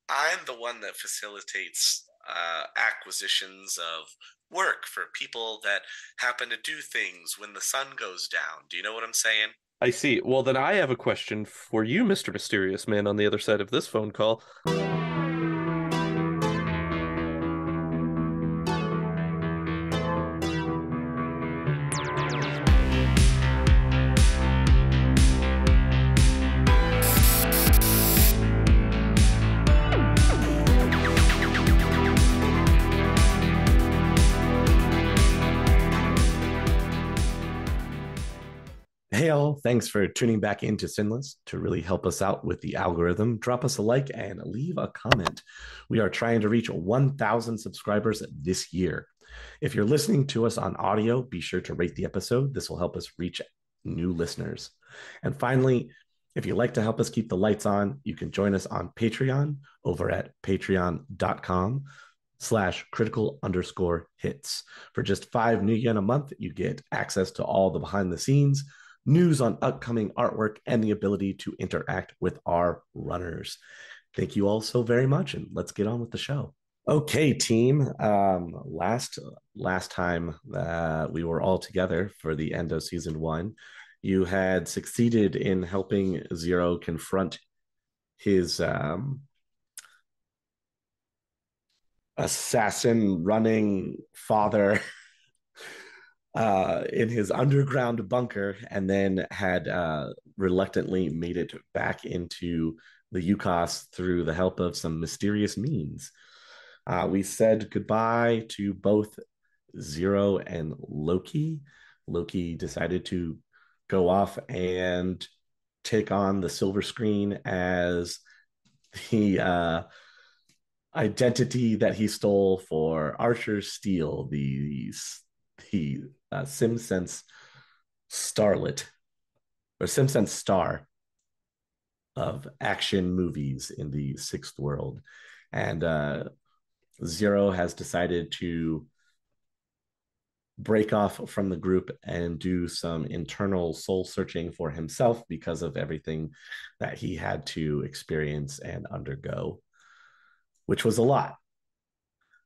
I'm the one that facilitates acquisitions of work for people that happen to do things when the sun goes down. Do you know what I'm saying? I see. Well, then I have a question for you, Mr. Mysterious Man, on the other side of this phone call. Hey, all. Thanks for tuning back into Sinless. To really help us out with the algorithm, drop us a like and leave a comment. We are trying to reach 1,000 subscribers this year. If you're listening to us on audio, be sure to rate the episode. This will help us reach new listeners. And finally, if you'd like to help us keep the lights on, you can join us on Patreon over at patreon.com/critical_hits. For just 5 yen a month, you get access to all the behind the scenes, news on upcoming artwork, and the ability to interact with our runners. Thank you all so very much, and let's get on with the show. Okay, team. Last time we were all together for the end of season one, you had succeeded in helping Zero confront his assassin running father in his underground bunker, and then had reluctantly made it back into the Yukos through the help of some mysterious means. We said goodbye to both Zero and Loki. Loki decided to go off and take on the silver screen as the identity that he stole for Archer Steele, the SimSense starlet or SimSense star of action movies in the sixth world. And Zero has decided to break off from the group and do some internal soul searching for himself because of everything that he had to experience and undergo, which was a lot.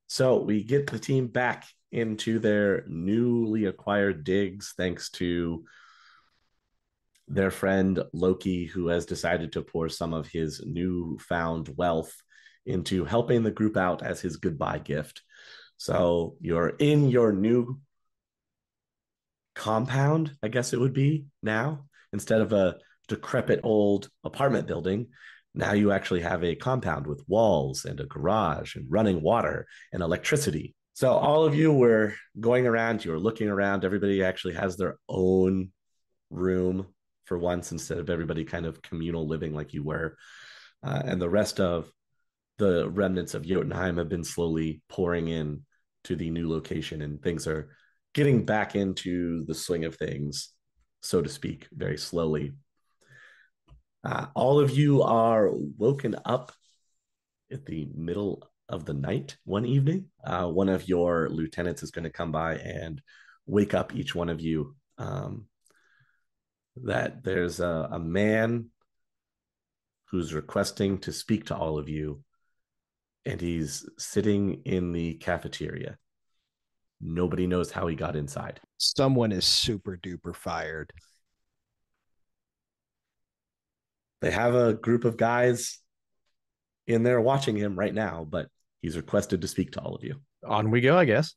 So we get the team back into their newly acquired digs thanks to their friend Loki, who has decided to pour some of his newfound wealth into helping the group out as his goodbye gift. So you're in your new compound, I guess it would be now, instead of a decrepit old apartment building. Now you actually have a compound with walls and a garage and running water and electricity. So all of you were going around, you were looking around. Everybody actually has their own room for once instead of everybody kind of communal living like you were. And the rest of the remnants of Jotunheim have been slowly pouring in to the new location, and things are getting back into the swing of things, so to speak, very slowly. All of you are woken up at the middle of the night one evening. One of your lieutenants is going to come by and wake up each one of you. That there's a man who's requesting to speak to all of you, and he's sitting in the cafeteria. Nobody knows how he got inside. Someone is super duper fired. They have a group of guys in there watching him right now, but he's requested to speak to all of you. On we go, I guess.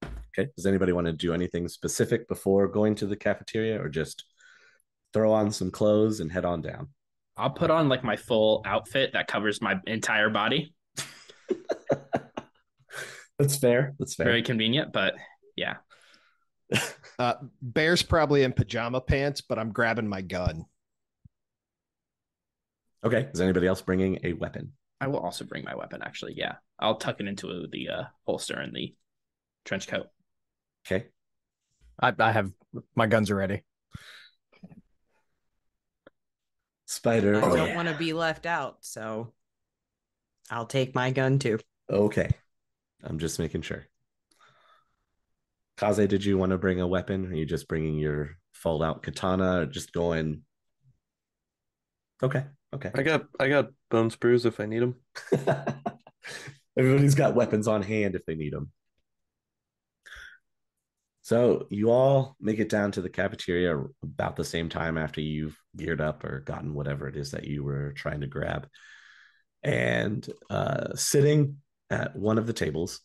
Okay. Does anybody want to do anything specific before going to the cafeteria, or just throw on some clothes and head on down? I'll put on like my full outfit that covers my entire body. That's fair. That's fair. Very convenient, but yeah. Bear's probably in pajama pants, but I'm grabbing my gun. Okay. Is anybody else bringing a weapon? I will also bring my weapon, actually. Yeah. I'll tuck it into the holster in the trench coat. Okay. I have my guns are ready. Spider. I don't want to be left out, so I'll take my gun too. Okay. I'm just making sure. Kaze, did you want to bring a weapon? Or are you just bringing your fold out katana, or just going? Okay. Okay. I got bone sprues if I need them. Everybody's got weapons on hand if they need them. So you all make it down to the cafeteria about the same time after you've geared up or gotten whatever it is that you were trying to grab. And sitting at one of the tables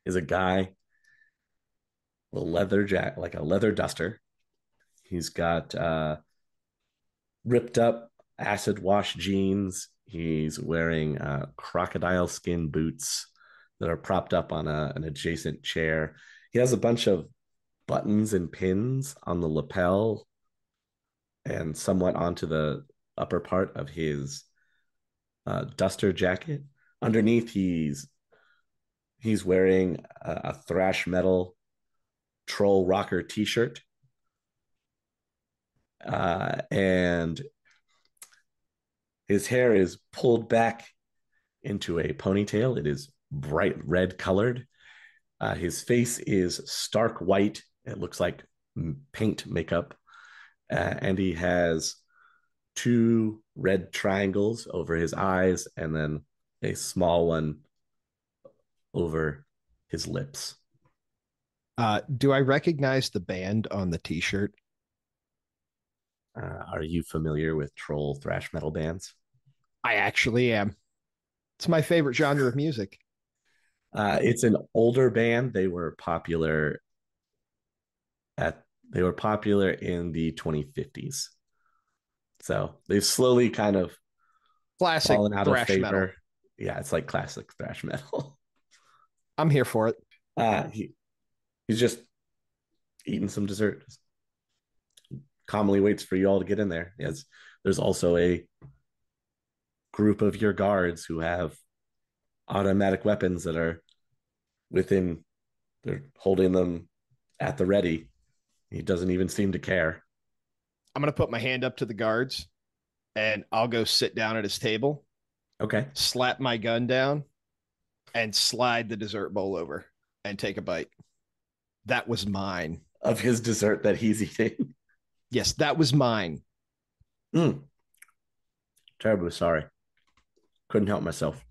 is a guy with a leather jacket, like a leather duster. He's got ripped up acid wash jeans. He's wearing crocodile skin boots that are propped up on an adjacent chair. He has a bunch of buttons and pins on the lapel and somewhat onto the upper part of his duster jacket. Underneath, he's wearing a thrash metal troll rocker t-shirt. And his hair is pulled back into a ponytail. It is bright red colored. His face is stark white. It looks like paint makeup. And he has 2 red triangles over his eyes and then a small one over his lips. Do I recognize the band on the t-shirt? Are you familiar with troll thrash metal bands? I actually am. It's my favorite genre of music. It's an older band. They were popular in the 2050s. So they've slowly kind of Classic fallen out of thrash favor. metal. Yeah, it's like classic thrash metal. I'm here for it. He's just eating some dessert. Calmly waits for you all to get in there. Yes, there's also a group of your guards who have automatic weapons that are within. They're holding them at the ready. He doesn't even seem to care. I'm going to put my hand up to the guards and I'll go sit down at his table, Okay. slap my gun down, and slide the dessert bowl over and take a bite. That was mine. Of his dessert that he's eating. Yes, that was mine. Terribly sorry. Couldn't help myself.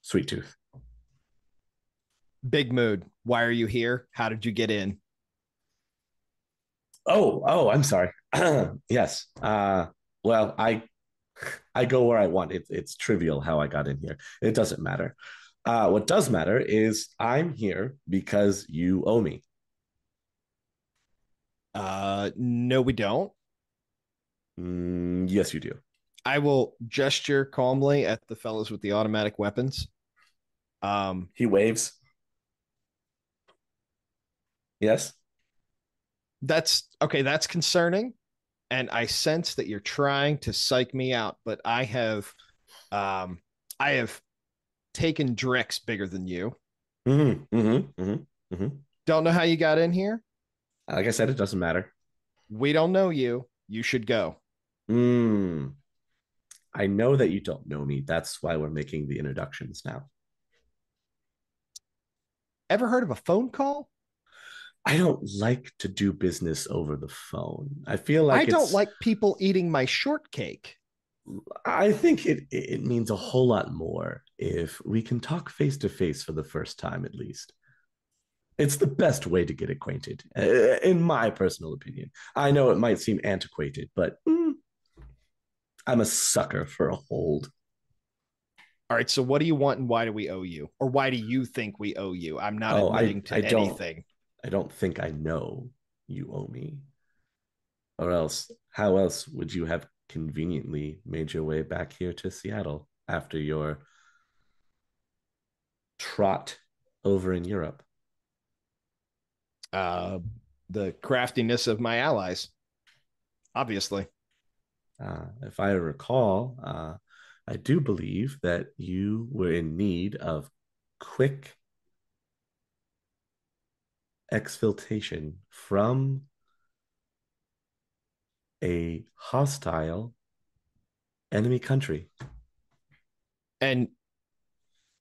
Sweet tooth. Big mood. Why are you here? How did you get in? Oh, I'm sorry. Yes. Well, I go where I want. It's trivial how I got in here. It doesn't matter. What does matter is I'm here because you owe me. No, we don't. Yes, you do. I will gesture calmly at the fellows with the automatic weapons. He waves. Yes. That's okay. That's concerning. And I sense that you're trying to psych me out, but I have taken Drix bigger than you. Don't know how you got in here. Like I said, it doesn't matter. We don't know you. You should go. I know that you don't know me. That's why we're making the introductions now. Ever heard of a phone call? I don't like to do business over the phone. I feel like I don't like people eating my shortcake. I think it means a whole lot more if we can talk face to face for the first time, at least. It's the best way to get acquainted, in my personal opinion. I know it might seem antiquated, but I'm a sucker for a hold. All right, so what do you want and why do we owe you? Or why do you think we owe you? I'm not admitting to anything. I don't think I know you owe me. Or else, how else would you have conveniently made your way back here to Seattle after your trot over in Europe? The craftiness of my allies, obviously. If I recall, I do believe that you were in need of quick exfiltration from a hostile enemy country. And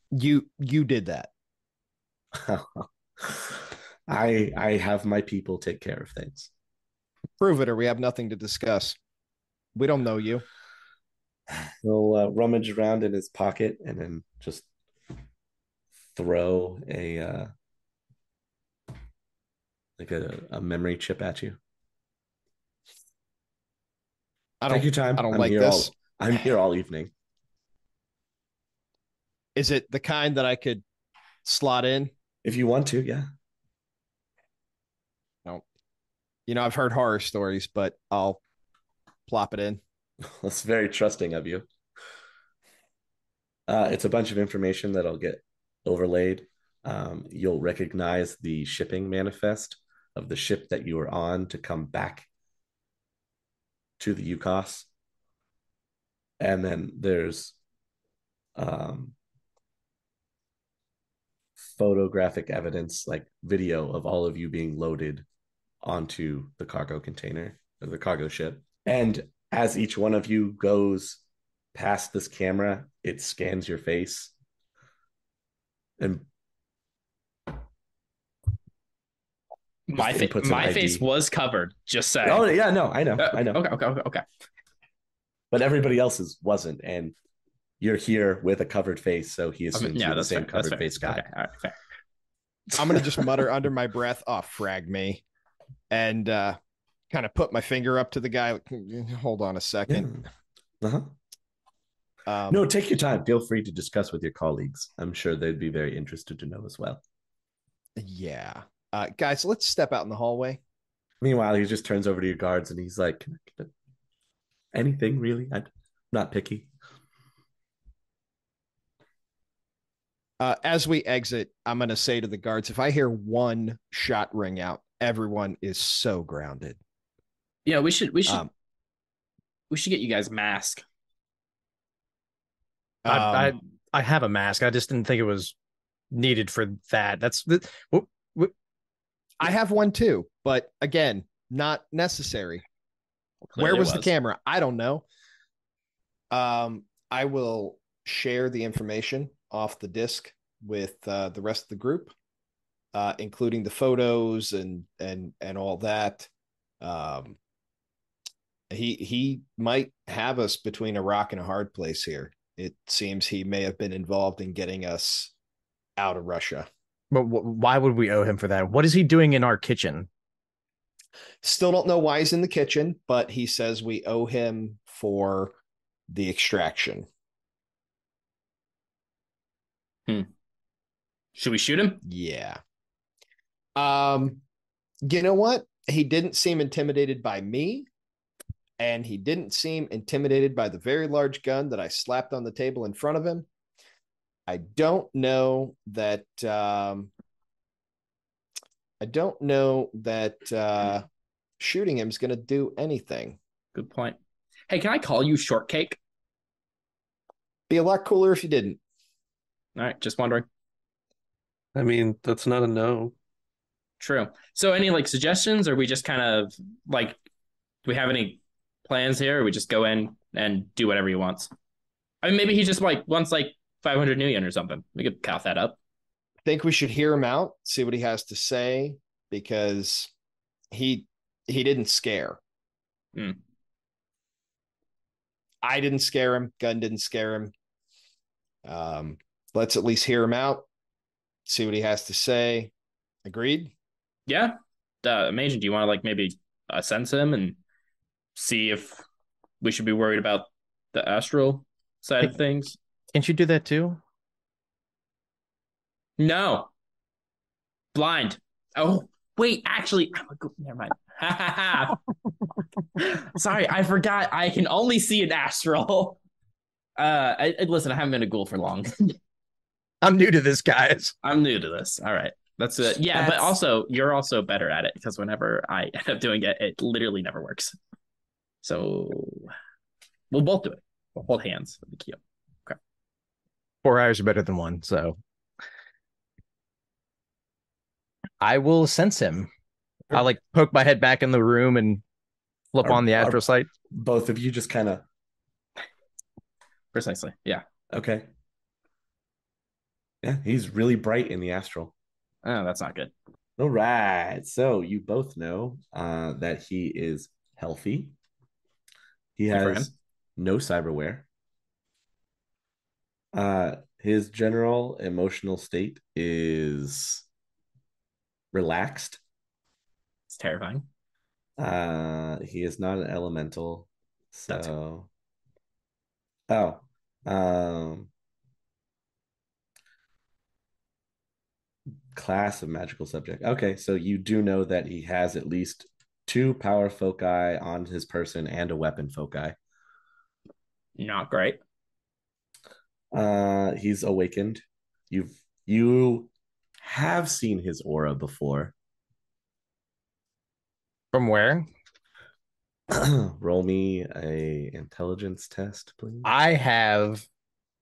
you did that. I have my people take care of things. Prove it or we have nothing to discuss. We don't know you. He'll rummage around in his pocket and then just throw a like a memory chip at you. Take your time. I don't I'm like here this. I'm here all evening. Is it the kind that I could slot in? If you want to, yeah. No. I've heard horror stories, but I'll plop it in. That's very trusting of you. It's a bunch of information that'll get overlaid. You'll recognize the shipping manifest of the ship that you were on to come back to the UCOS. And then there's photographic evidence, like video of all of you being loaded onto the cargo container or the cargo ship. And as each one of you goes past this camera, it scans your face and My face was covered. Just saying. Oh yeah, no, I know. Okay. But everybody else's wasn't, and you're here with a covered face, so he assumes you're the same covered face guy. Okay, all right, fair. I'm gonna just mutter under my breath, "Oh, frag me," and kind of put my finger up to the guy. Hold on a second. Yeah. No, take your time. Feel free to discuss with your colleagues. I'm sure they'd be very interested to know as well. Yeah. Guys, let's step out in the hallway. Meanwhile, he just turns over to your guards and he's like, anything really? I'm not picky. As we exit, I'm going to say to the guards, if I hear one shot ring out, everyone is so grounded. Yeah, we should get you guys a mask. I have a mask. I just didn't think it was needed for that. I have one too, but again, not necessary. Clearly Where was the camera? I don't know. I will share the information off the disc with the rest of the group, including the photos and all that. He might have us between a rock and a hard place here. It seems he may have been involved in getting us out of Russia. But why would we owe him for that? What is he doing in our kitchen? Still don't know why he's in the kitchen, but he says we owe him for the extraction. Should we shoot him? Yeah. You know what? He didn't seem intimidated by me, and he didn't seem intimidated by the very large gun that I slapped on the table in front of him. I don't know that shooting him is going to do anything. Good point. Hey, can I call you Shortcake? Be a lot cooler if you didn't. All right, just wondering. I mean, that's not a no. True. So any suggestions, or we just kind of do we have any plans here, or we just go in and do whatever he wants? I mean, maybe he just wants 500 new yen or something. We could count that up. I think we should hear him out, see what he has to say, because he didn't scare. I didn't scare him. Gun didn't scare him. Let's at least hear him out, see what he has to say. Agreed? Yeah. Major, do you want to maybe sense him and see if we should be worried about the astral side of things? Can't you do that too? No. Blind. Oh, wait, actually, never mind. Sorry, I forgot. I can only see an astral. Listen, I haven't been a ghoul for long. I'm new to this, guys. I'm new to this. All right. That's it. Yeah, but also you're also better at it, because whenever I end up doing it, it literally never works. So we'll both do it. We'll hold hands with the key. Okay. 4 hours are better than one, so I will sense him. I'll poke my head back in the room and flip on the astral sight. Both of you just kind of. Precisely. Yeah. Okay. Yeah, he's really bright in the astral. Oh, that's not good. All right. So you both know that he is healthy. He Good for has him. no cyberware. His general emotional state is relaxed. It's terrifying. He is not an elemental. That's So oh. Um class of magical subject. Okay, so you do know that he has at least 2 power foci on his person and a weapon foci. not great. He's awakened. You have seen his aura before. From where? Roll me a intelligence test, please. I have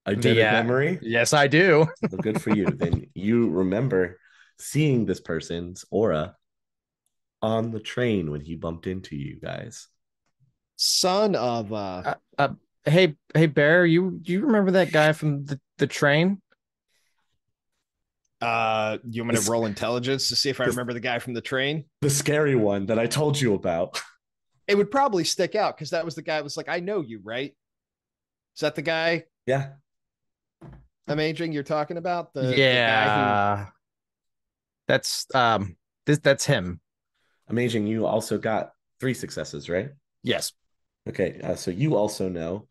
Eidetic memory. Yes, I do. Well, good for you. Then you remember seeing this person's aura on the train when he bumped into you guys. Son of Hey, Bear, you remember that guy from the train? you want me This- to roll intelligence to see if I this- remember the guy from the train? The scary one that I told you about. It would probably stick out because that was the guy that was like, I know you, right? Is that the guy Yeah. amazing you're talking about? The guy Yeah. That's him. Amazing. You also got 3 successes, right? Yes. Okay. So you also know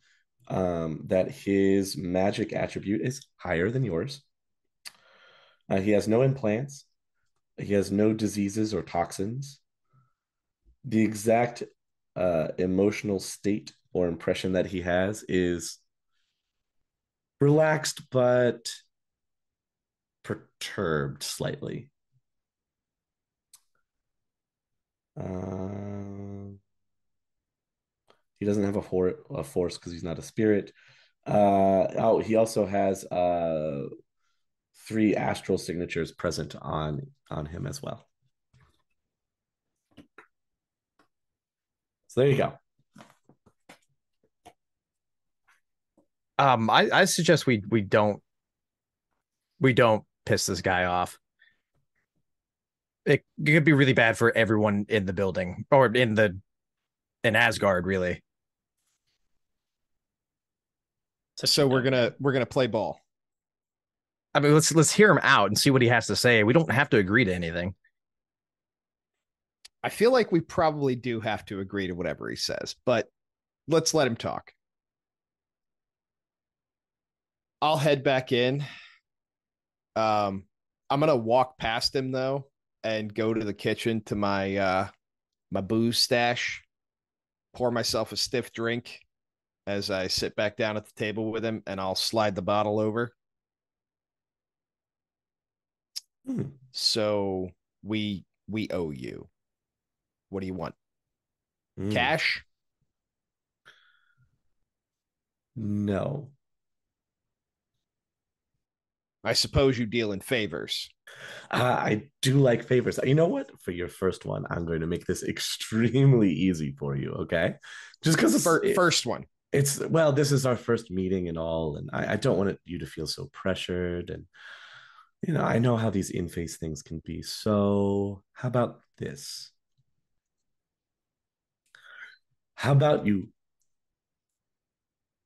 that his magic attribute is higher than yours. He has no implants. He has no diseases or toxins. The exact emotional state or impression that he has is relaxed but perturbed slightly. He doesn't have a force because he's not a spirit. He also has 3 astral signatures present on him as well. So there you go. I suggest we don't piss this guy off. It could be really bad for everyone in the building or in Asgard, really. So we're gonna play ball. I mean, let's hear him out and see what he has to say. We don't have to agree to anything. I feel like we probably do have to agree to whatever he says, but let's let him talk. I'll head back in. I'm gonna walk past him though and go to the kitchen to my my booze stash, pour myself a stiff drink as I sit back down at the table with him, and I'll slide the bottle over. So we owe you. What do you want? Cash? No. I suppose you deal in favors. I do like favors. You know what? For your first one, I'm going to make this extremely easy for you. Okay, just because First one. It's well, this is our first meeting and all, and I don't want you to feel so pressured. And I know how these in-face things can be. So, how about this? How about you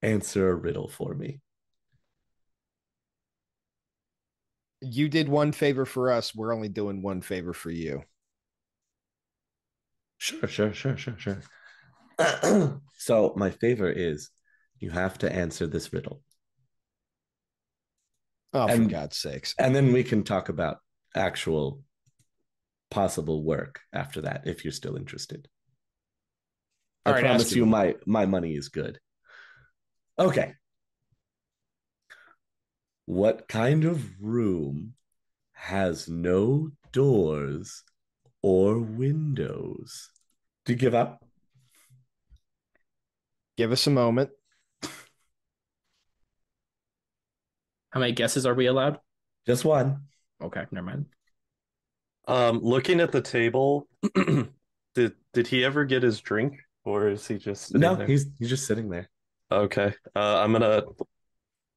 answer a riddle for me? You did one favor for us. We're only doing one favor for you. Sure. So my favor is you have to answer this riddle. Oh, for God's sakes. And then we can talk about actual possible work after that if you're still interested. I promise you my money is good. Okay. What kind of room has no doors or windows? Do you give up? Give us a moment. How many guesses are we allowed? Just one. Okay, never mind. Looking at the table, did he ever get his drink, or is he just sitting No, there? he's just sitting there. Okay. I'm gonna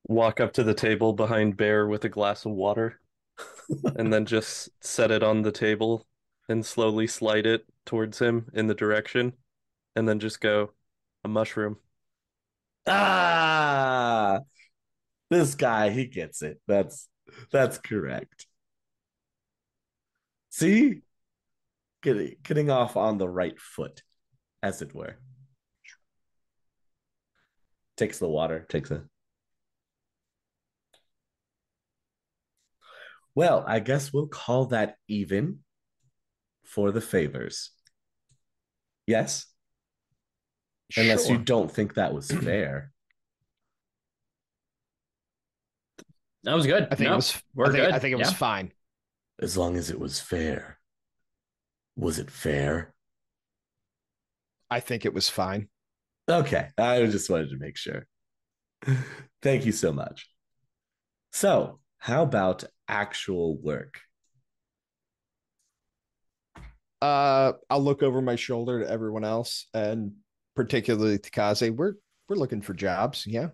walk up to the table behind Bear with a glass of water, and then just set it on the table and slowly slide it towards him in the direction, and then just go, A mushroom. Ah, this guy, he gets it. That's correct. See, getting off on the right foot, as it were. Takes the water. Takes it. Well, I guess we'll call that even for the favors. Yes, unless you Sure. don't think that was fair. That was good. I think No, it was. we're good. I think it was Yeah. fine. As long as it was fair. Was it fair? I think it was fine. Okay, I just wanted to make sure. Thank you so much. So, how about actual work? I'll look over my shoulder to everyone else, and particularly to Kaze. We're looking for jobs. Yeah,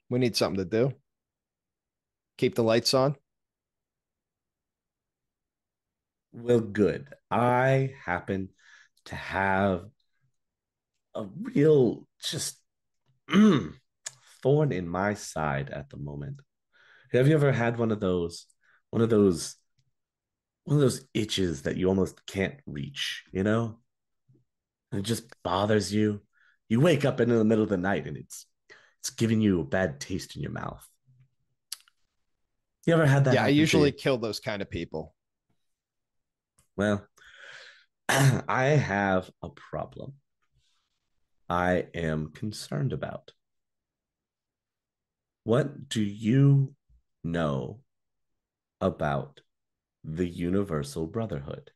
we need something to do. Keep the lights on. Well, good. I happen to have a real just thorn in my side at the moment. Have you ever had one of those, one of those itches that you almost can't reach, you know? And it just bothers you. You wake up in the middle of the night and it's giving you a bad taste in your mouth. You ever had that Yeah, I happen to usually you? kill those kind of people. Well, I have a problem I am concerned about. What do you know about the Universal Brotherhood?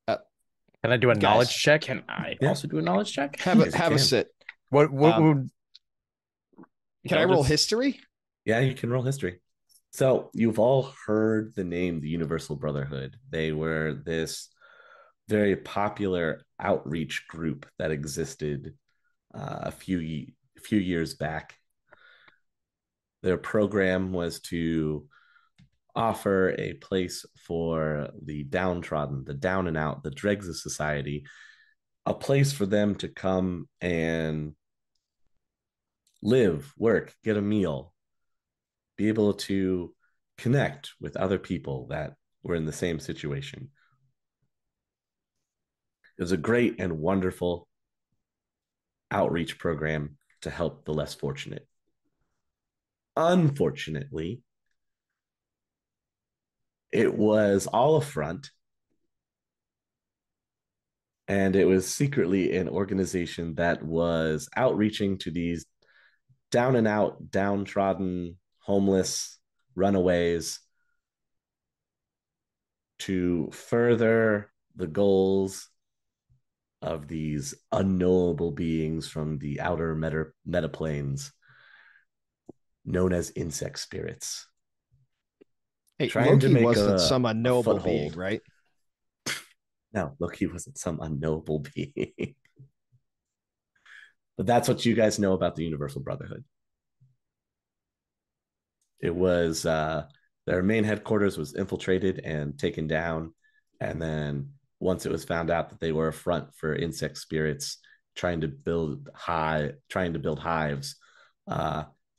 Can I do a Guys, knowledge check? Can I Yeah. also do a knowledge check? Have Yes, a you have a can. sit. What Um, would Can I They'll roll just- history? Yeah, you can roll history. So you've all heard the name the Universal Brotherhood. They were this very popular outreach group that existed a few years back. Their program was to offer a place for the downtrodden, the down and out, the dregs of society, a place for them to come and live, work, get a meal, be able to connect with other people that were in the same situation. It was a great and wonderful outreach program to help the less fortunate. Unfortunately, it was all a front, and it was secretly an organization that was outreaching to these down and out, downtrodden, homeless runaways to further the goals of these unknowable beings from the outer metaplanes known as insect spirits. Hey, Trying to Loki make wasn't a some unknowable foothold. being, right? No, Loki wasn't some unknowable being. But that's what you guys know about the Universal Brotherhood. It was their main headquarters was infiltrated and taken down, and then once it was found out that they were a front for insect spirits trying to build hives,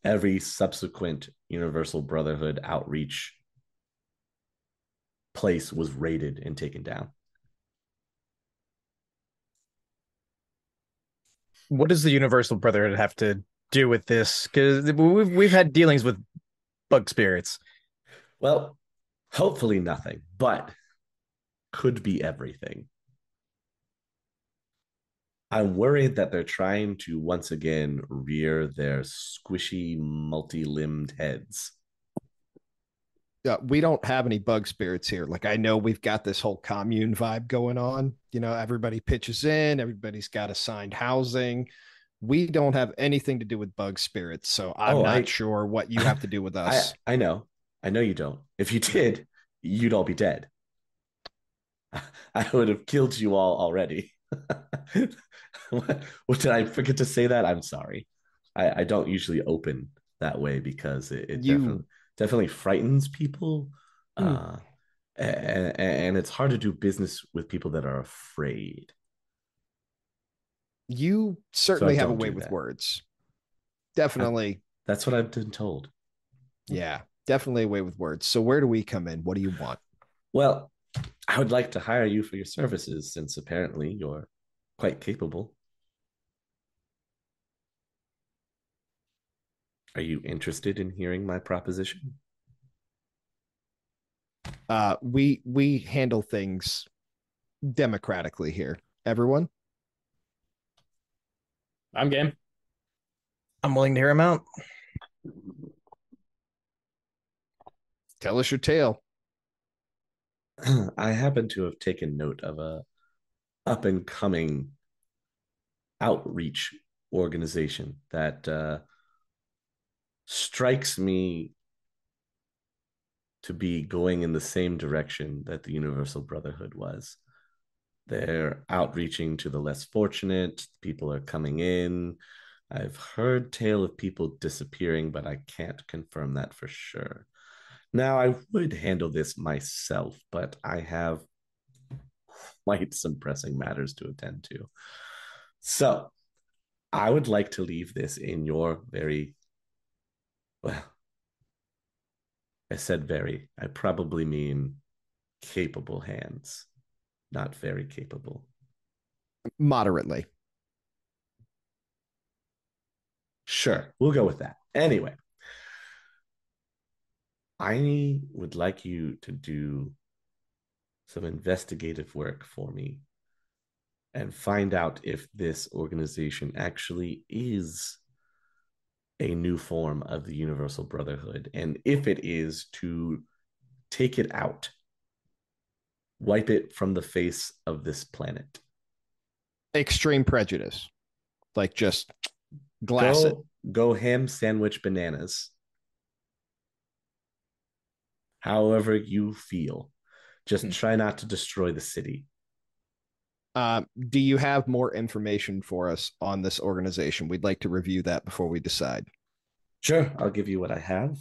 every subsequent Universal Brotherhood outreach place was raided and taken down. what does the Universal Brotherhood have to do with this? Because we've had dealings with bug spirits. Well, hopefully nothing, but could be everything. I'm worried that they're trying to once again rear their squishy, multi-limbed heads. We don't have any bug spirits here. Like, I know we've got this whole commune vibe going on. You know, everybody pitches in, everybody's got assigned housing. We don't have anything to do with bug spirits, so I'm not sure what you have to do with us. I know you don't. If you did, you'd all be dead. I would have killed you all already. What did I forget to say that? I'm sorry. I don't usually open that way because it definitely frightens people. And it's hard to do business with people that are afraid. You certainly have a don't way do with that. words. Definitely. That's what I've been told. Yeah, definitely a way with words. So where do we come in? What do you want? Well, I would like to hire you for your services since apparently you're quite capable. Are you interested in hearing my proposition? We handle things democratically here. Everyone? I'm game. I'm willing to hear him out. Tell us your tale. I happen to have taken note of a up and coming outreach organization that strikes me to be going in the same direction that the Universal Brotherhood was. They're outreaching to the less fortunate. People are coming in. I've heard tale of people disappearing, but I can't confirm that for sure. Now, I would handle this myself, but I have quite some pressing matters to attend to. So, I would like to leave this in your very, well, I said very, I probably mean capable hands, not very capable. Moderately. Sure, we'll go with that. Anyway, I would like you to do some investigative work for me and find out if this organization actually is a new form of the Universal Brotherhood. And if it is, to take it out, wipe it from the face of this planet. Extreme prejudice. Like just glass it. Go ham sandwich bananas. However you feel. Just try not to destroy the city. Do you have more information for us on this organization? We'd like to review that before we decide. Sure, I'll give you what I have.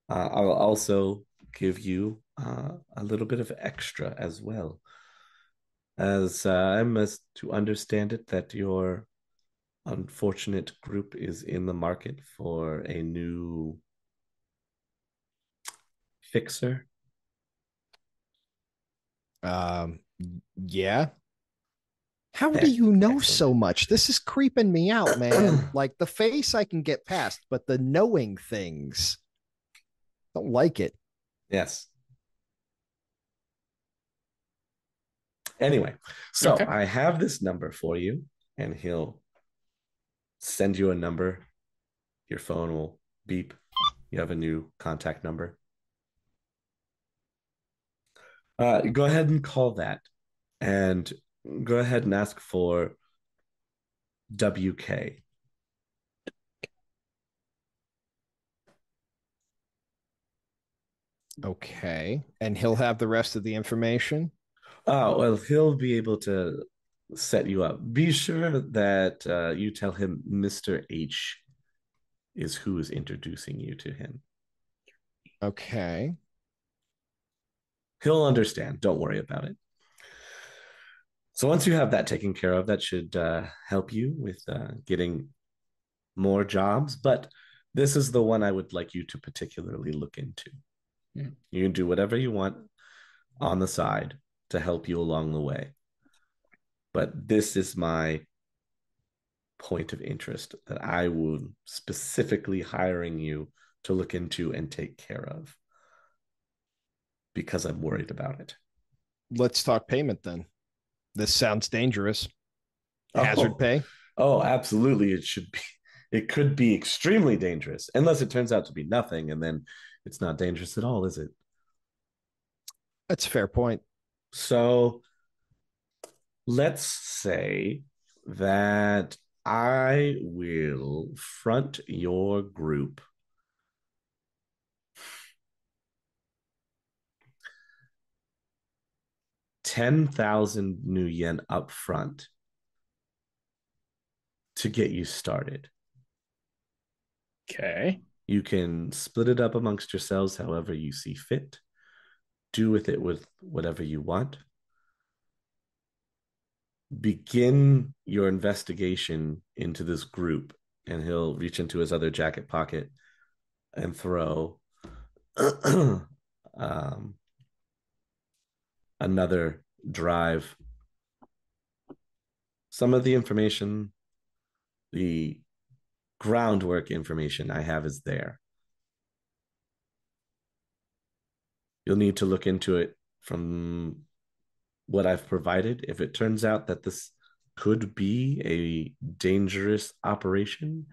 I'll also give you a little bit of extra as well. As I'm as to understand it that your unfortunate group is in the market for a new fixer. Yeah. How do you know so much? This is creeping me out, man. Like the face I can get past, but the knowing things, don't like it. Yes. Anyway, so Okay. I have this number for you, and he'll send you a number. Your phone will beep. You have a new contact number. Go ahead and call that, and go ahead and ask for WK. Okay. And he'll have the rest of the information. Oh, well, he'll be able to set you up. Be sure that you tell him Mr. H is who is introducing you to him. Okay. He'll understand. Don't worry about it. So once you have that taken care of, that should help you with getting more jobs. But this is the one I would like you to particularly look into. Mm. You can do whatever you want on the side to help you along the way. But this is my point of interest that I would specifically hiring you to look into and take care of because I'm worried about it. Let's talk payment then. This sounds dangerous. Hazard pay? Oh, absolutely. It should be. It could be extremely dangerous unless it turns out to be nothing. And then it's not dangerous at all, is it? That's a fair point. So let's say that I will front your group $10,000 new yen up front to get you started. Okay. You can split it up amongst yourselves however you see fit. do with it with whatever you want. Begin your investigation into this group, and he'll reach into his other jacket pocket and throw another drive. Some of the information, the groundwork information I have is there. You'll need to look into it from what I've provided. If it turns out that this could be a dangerous operation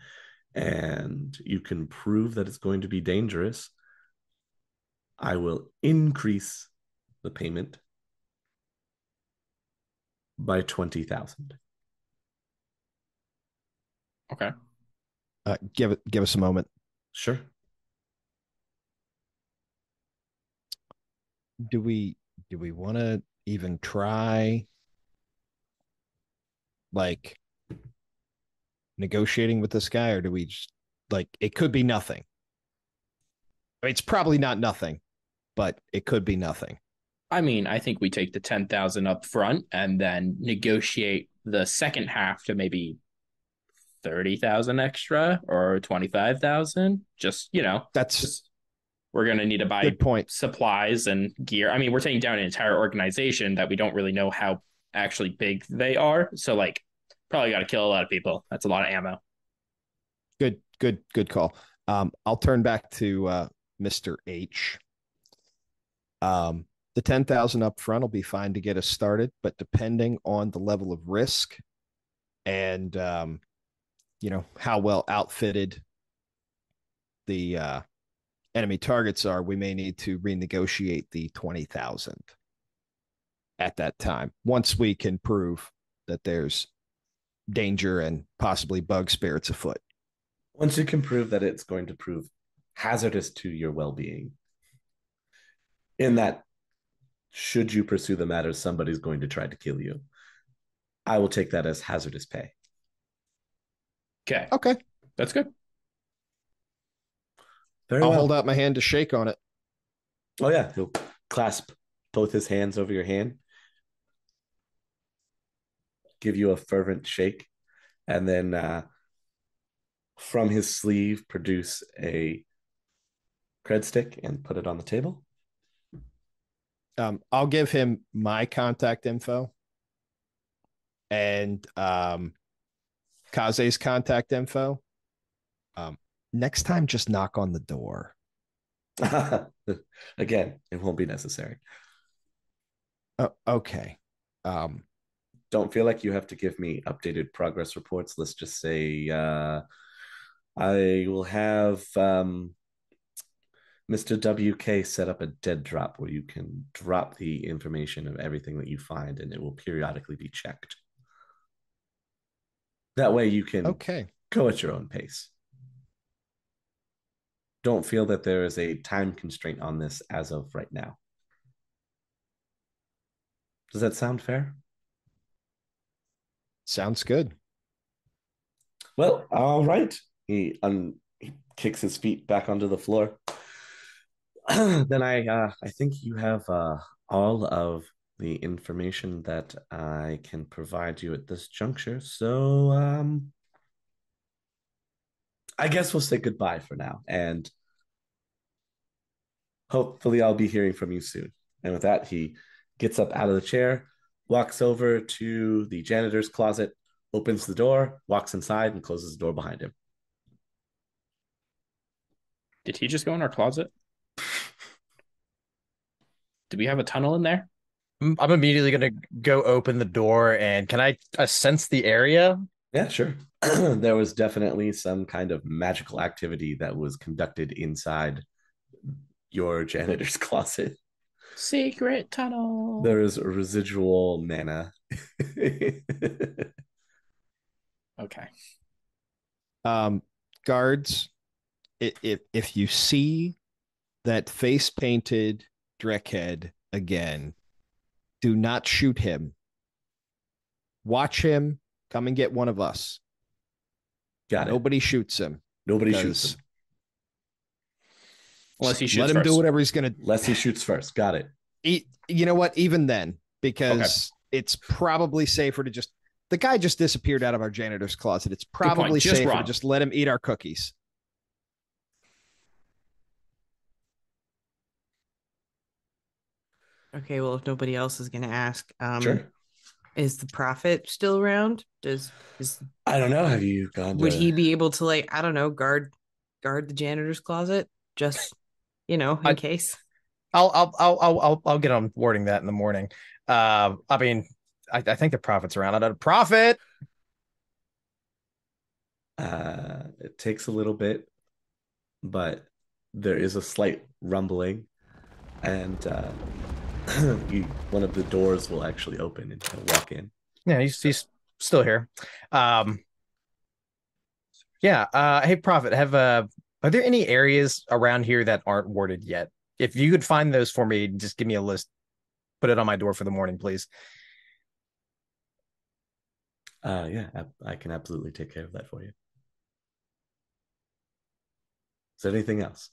and you can prove that it's going to be dangerous, I will increase the payment by 20,000. Okay. Give us a moment. Sure. Do we want to even try like negotiating with this guy, or do we just like it could be nothing? I mean, it's probably not nothing, but it could be nothing. I mean, I think we take the 10,000 up front and then negotiate the second half to maybe 30,000 extra or 25,000. Just, That's we're going to need to buy good point. supplies and gear. I mean, we're taking down an entire organization that we don't really know how actually big they are. So, like, probably got to kill a lot of people. That's a lot of ammo. Good call. I'll turn back to Mr. H. The 10,000 up front will be fine to get us started, but depending on the level of risk and how well outfitted the enemy targets are, we may need to renegotiate the 20,000 at that time once we can prove that there's danger and possibly bug spirits afoot. Once you can prove that it's going to prove hazardous to your well-being, in that should you pursue the matter, somebody's going to try to kill you, I will take that as hazardous pay. Okay. That's good. I'll hold out my hand to shake on it. Oh, yeah. He'll clasp both his hands over your hand, give you a fervent shake, and then from his sleeve produce a cred stick and put it on the table. I'll give him my contact info and Kaze's contact info. Next time, just knock on the door. Again, it won't be necessary. Okay. Don't feel like you have to give me updated progress reports. Let's just say I will have Mr. WK set up a dead drop where you can drop the information of everything that you find, and it will periodically be checked. That way you can go at your own pace. Don't feel that there is a time constraint on this as of right now. Does that sound fair? Sounds good. Well, all right. He kicks his feet back onto the floor. Then I think you have all of the information that I can provide you at this juncture. So I guess we'll say goodbye for now, and hopefully I'll be hearing from you soon. And with that, he gets up out of the chair, walks over to the janitor's closet, opens the door, walks inside, and closes the door behind him. Did he just go in our closet? Do we have a tunnel in there? I'm immediately going to go open the door, and can I sense the area? Yeah, sure. There was definitely some kind of magical activity that was conducted inside your janitor's closet. Secret tunnel. There is residual mana. Okay. Guards, if you see that face painted Dreckhead again, do not shoot him. Watch him. Come and get one of us. Got it. Nobody shoots him. Nobody shoots him. Unless he shoots Let him first. do whatever he's going to. Unless he shoots first. Got it. You know what? Even then, because it's probably safer to just the guy just disappeared out of our janitor's closet. It's probably Just safer to run. just let him eat our cookies. Okay, well, if nobody else is gonna ask, Sure. is the prophet still around? I don't know. Have you gone Would to? he be able to, like, I don't know, guard the janitor's closet? Just, in I- case. I'll get on wording that in the morning. I mean, I think the prophet's around. I don't prophet. It takes a little bit, but there is a slight rumbling, and one of the doors will actually open and he'll walk in. Yeah, he's still here. Yeah. Hey, prophet, are there any areas around here that aren't warded yet? If you could find those for me, just give me a list. Put it on my door for the morning, please. Yeah, I can absolutely take care of that for you. Is there anything else?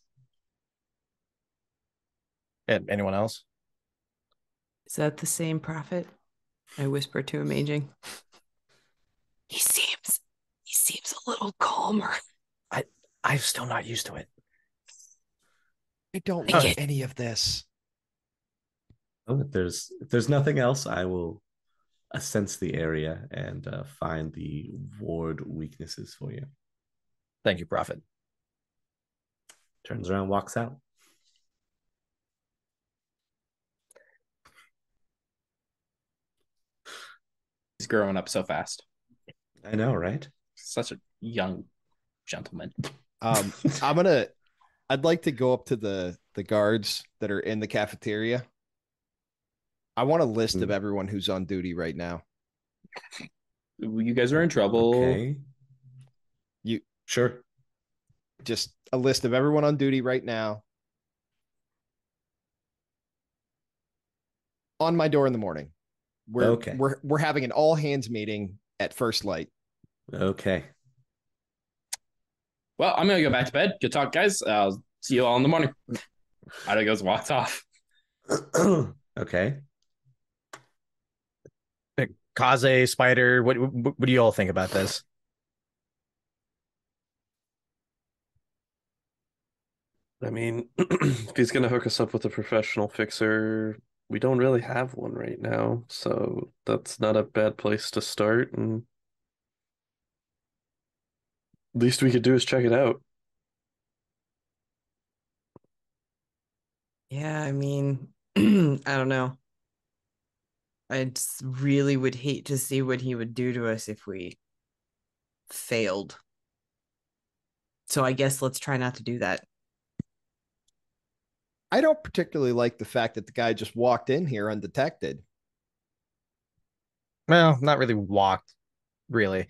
Anyone else? Is that the same prophet? I whisper to Amazing. He seems a little calmer. I'm still not used to it. I don't I like get- any of this. Well, if there's nothing else, I will sense the area and find the ward weaknesses for you. Thank you, prophet. Turns around, walks out. He's growing up so fast. I know, right? Such a young gentleman. I'd like to go up to the guards that are in the cafeteria. I want a list of everyone who's on duty right now. You guys are in trouble. Okay. Sure. Just a list of everyone on duty right now. On my door in the morning. We're having an all hands meeting at first light. Okay. Well, I'm gonna go back to bed. Good talk, guys. I'll see you all in the morning. Ida goes, walks off. Okay. Kaze, Spider, what do you all think about this? I mean, if he's gonna hook us up with a professional fixer, we don't really have one right now, so that's not a bad place to start, and least we could do is check it out. Yeah, I mean, I don't know. I just really would hate to see what he would do to us if we failed. So I guess let's try not to do that. I don't particularly like the fact that the guy just walked in here undetected. Well, not really walked, really.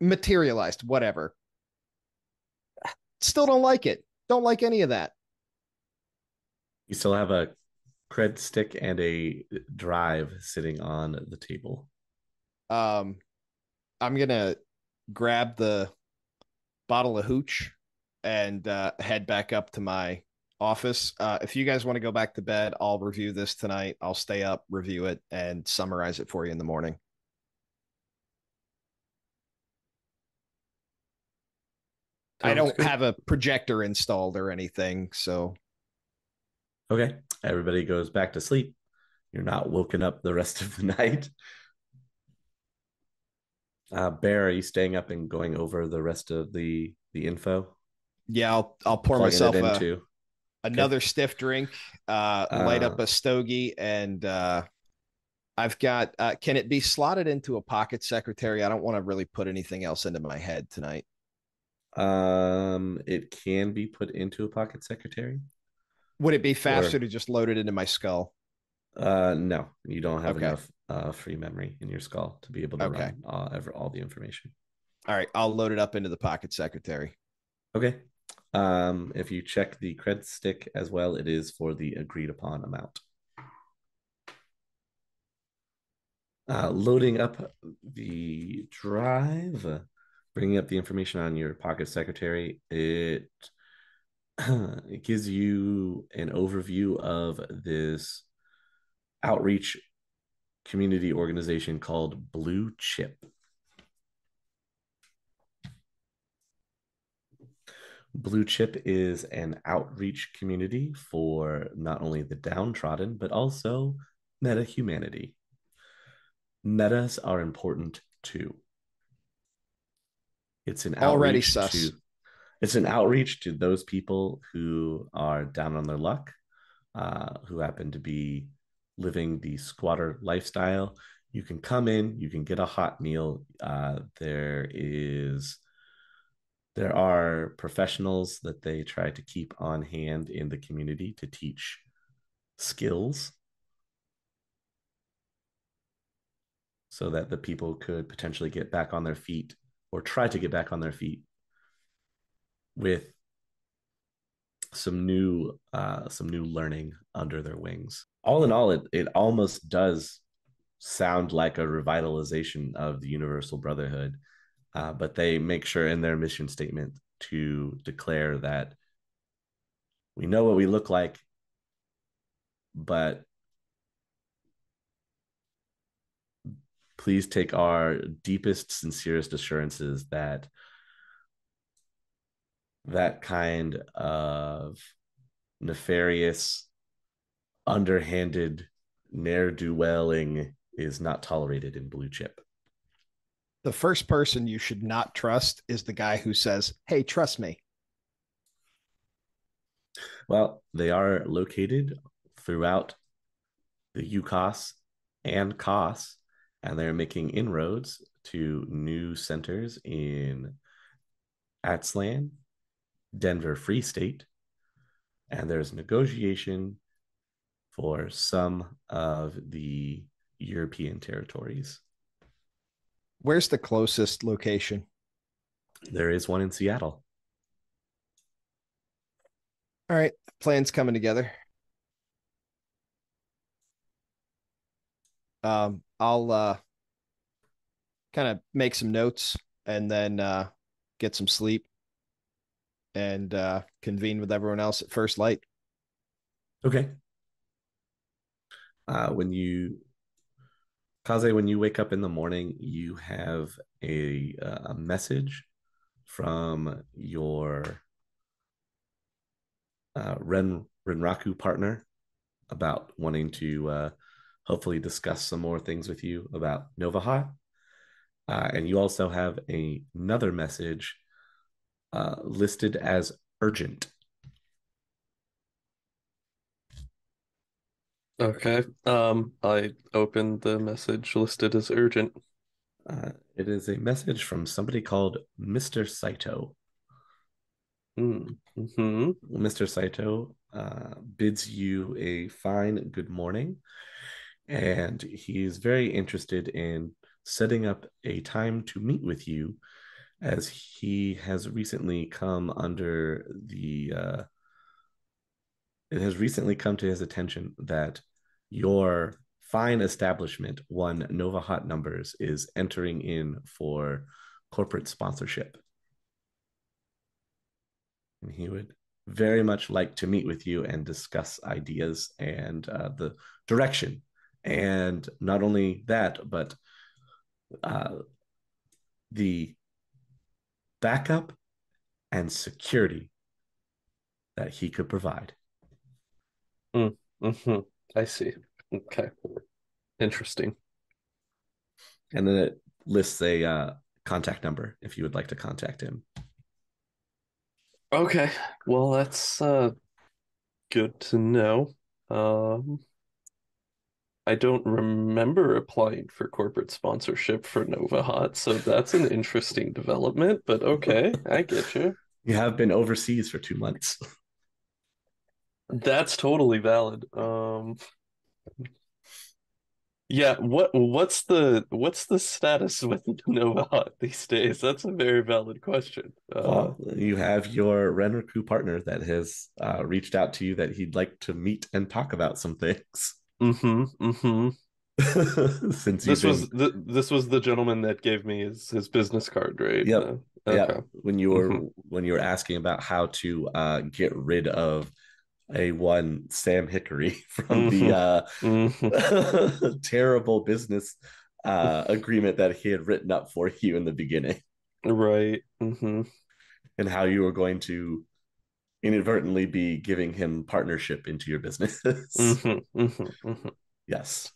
Materialized, whatever. Still don't like it. Don't like any of that. You still have a cred stick and a drive sitting on the table. I'm gonna grab the bottle of hooch and head back up to my office. If you guys want to go back to bed, I'll review this tonight. I'll stay up, review it, and summarize it for you in the morning. I don't have a projector installed or anything, so. Okay. Everybody goes back to sleep. You're not woken up the rest of the night. Bear, are you staying up and going over the rest of the info? Yeah, I'll pour myself into another stiff drink, light up a stogie, and I've got. Can it be slotted into a pocket secretary? I don't want to really put anything else into my head tonight. It can be put into a pocket secretary. Would it be faster to just load it into my skull? No, you don't have enough free memory in your skull to be able to run all the information. All right, I'll load it up into the pocket secretary. Okay. If you check the cred stick as well, it is for the agreed upon amount. Loading up the drive, bringing up the information on your pocket secretary, it It gives you an overview of this outreach community organization called Blue Chip. Blue Chip is an outreach community for not only the downtrodden, but also meta humanity. Metas are important too. It's an Already outreach sus. to it's an outreach to those people who are down on their luck, who happen to be living the squatter lifestyle. You can come in, you can get a hot meal. There are professionals that they try to keep on hand in the community to teach skills so that the people could potentially get back on their feet or try to get back on their feet with some new learning under their wings. All in all, it almost does sound like a revitalization of the Universal Brotherhood, but they make sure in their mission statement to declare that we know what we look like, but please take our deepest, sincerest assurances that that kind of nefarious, underhanded ne'er-do-welling is not tolerated in Blue Chip. The first person you should not trust is the guy who says, "Hey, trust me." Well, they are located throughout the UCOS and COS, and they're making inroads to new centers in Atzlan, Denver Free State, and there's negotiation for some of the European territories. Where's the closest location? There is one in Seattle. All right, plan's coming together. I'll kind of make some notes and then get some sleep and convene with everyone else at first light. Okay. When you wake up in the morning, you have a message from your Renraku partner about wanting to hopefully discuss some more things with you about Novahat. And you also have another message listed as urgent. Okay. I opened the message listed as urgent. It is a message from somebody called Mr. Saito. Mm-hmm. Mr. Saito bids you a fine good morning, and he is very interested in setting up a time to meet with you, as he has recently come under the it has recently come to his attention that your fine establishment, One Nova Hot Numbers, is entering in for corporate sponsorship. And he would very much like to meet with you and discuss ideas and the direction. And not only that, but the backup and security that he could provide. Mm-hmm. I see. Okay. Interesting. And then it lists a contact number if you would like to contact him. Okay. Well, that's good to know. I don't remember applying for corporate sponsorship for Nova Hot, so that's an interesting development, but okay, I get you. You have been overseas for 2 months. That's totally valid. Yeah, what's the status with Nova Hot these days? That's a very valid question. Well, you have your Renraku partner that has reached out to you that he'd like to meet and talk about some things. Since this was the gentleman that gave me his business card, right? Yep. Okay. When you were asking about how to get rid of one Sam Hickory from the terrible business agreement that he had written up for you in the beginning, Right. and how you were going to inadvertently be giving him partnership into your business. Yes.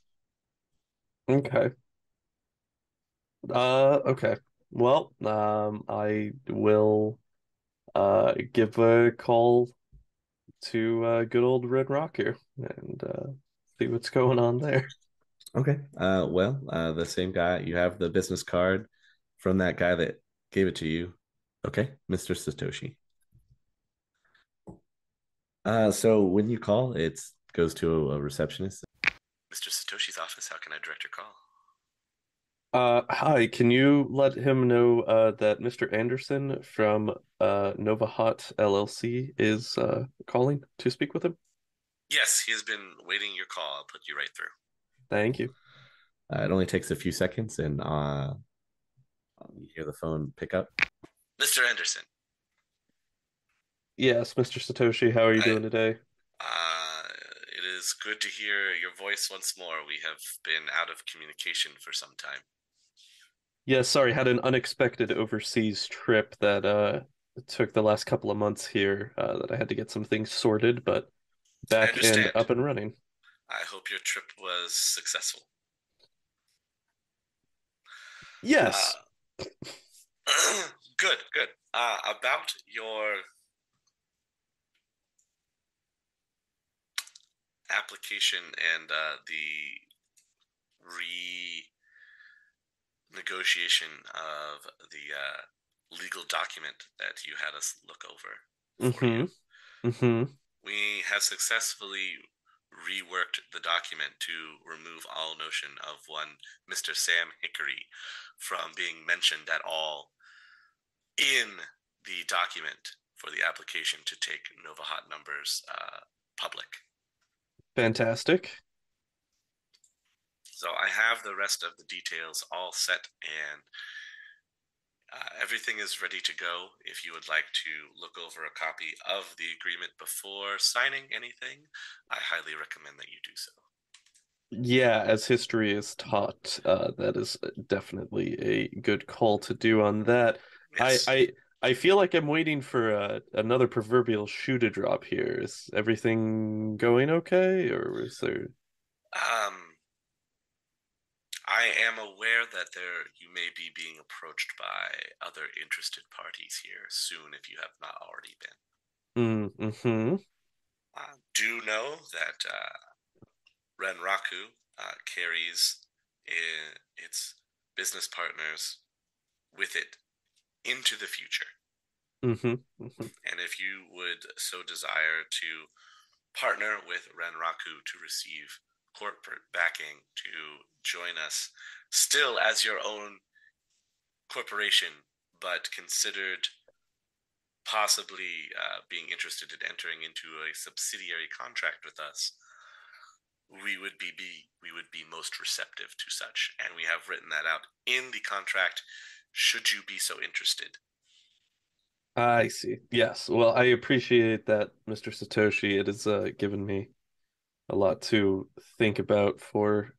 Okay. Okay. Well, I will give a call to good old Red Rock here and see what's going on there. Okay. Well, the same guy, you have the business card from that guy that gave it to you. Okay, Mr. Satoshi. So when you call, it goes to a receptionist. Mr. Satoshi's office, how can I direct your call? Hi, can you let him know that Mr. Anderson from Nova Hot LLC is calling to speak with him? Yes, he has been waiting your call. I'll put you right through. Thank you. It only takes a few seconds, and you hear the phone pick up. Mr. Anderson. Yes, Mr. Satoshi, how are you doing today? It is good to hear your voice once more. We have been out of communication for some time. Yeah, sorry, had an unexpected overseas trip that took the last couple of months here that I had to get some things sorted, but back and up and running. I hope your trip was successful. Yes. Good. About your application and the renegotiation of the legal document that you had us look over for you. We have successfully reworked the document to remove all notion of one Mr. Sam Hickory from being mentioned at all in the document for the application to take Nova Hot numbers public. Fantastic. So I have the rest of the details all set, and everything is ready to go. If you would like to look over a copy of the agreement before signing anything, I highly recommend that you do so. Yeah, as history is taught, that is definitely a good call to do on that. Yes. I feel like I'm waiting for another proverbial shoe to drop here. Is everything going okay, or is there? I am aware that you may be being approached by other interested parties here soon, if you have not already been. Do know that Renraku carries its business partners with it into the future. And if you would so desire to partner with Renraku to receive corporate backing to join us still as your own corporation, but considered possibly being interested in entering into a subsidiary contract with us, we would be most receptive to such, and we have written that out in the contract should you be so interested. I see. Yes. Well, I appreciate that, Mr. Satoshi. It has given me a lot to think about for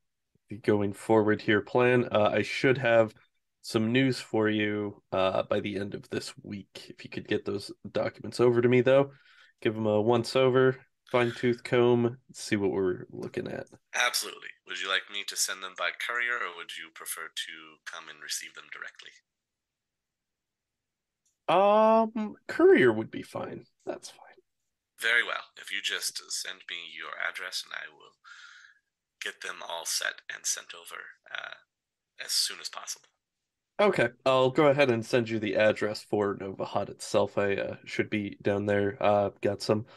the going forward here plan. I should have some news for you by the end of this week. If you could get those documents over to me, though, give them a once over, fine-tooth comb, see what we're looking at. Absolutely. Would you like me to send them by courier, or would you prefer to come and receive them directly? Courier would be fine. That's fine. Very well. If you just send me your address, and I will get them all set and sent over as soon as possible. Okay, I'll go ahead and send you the address for Nova Hut itself. I should be down there. Got some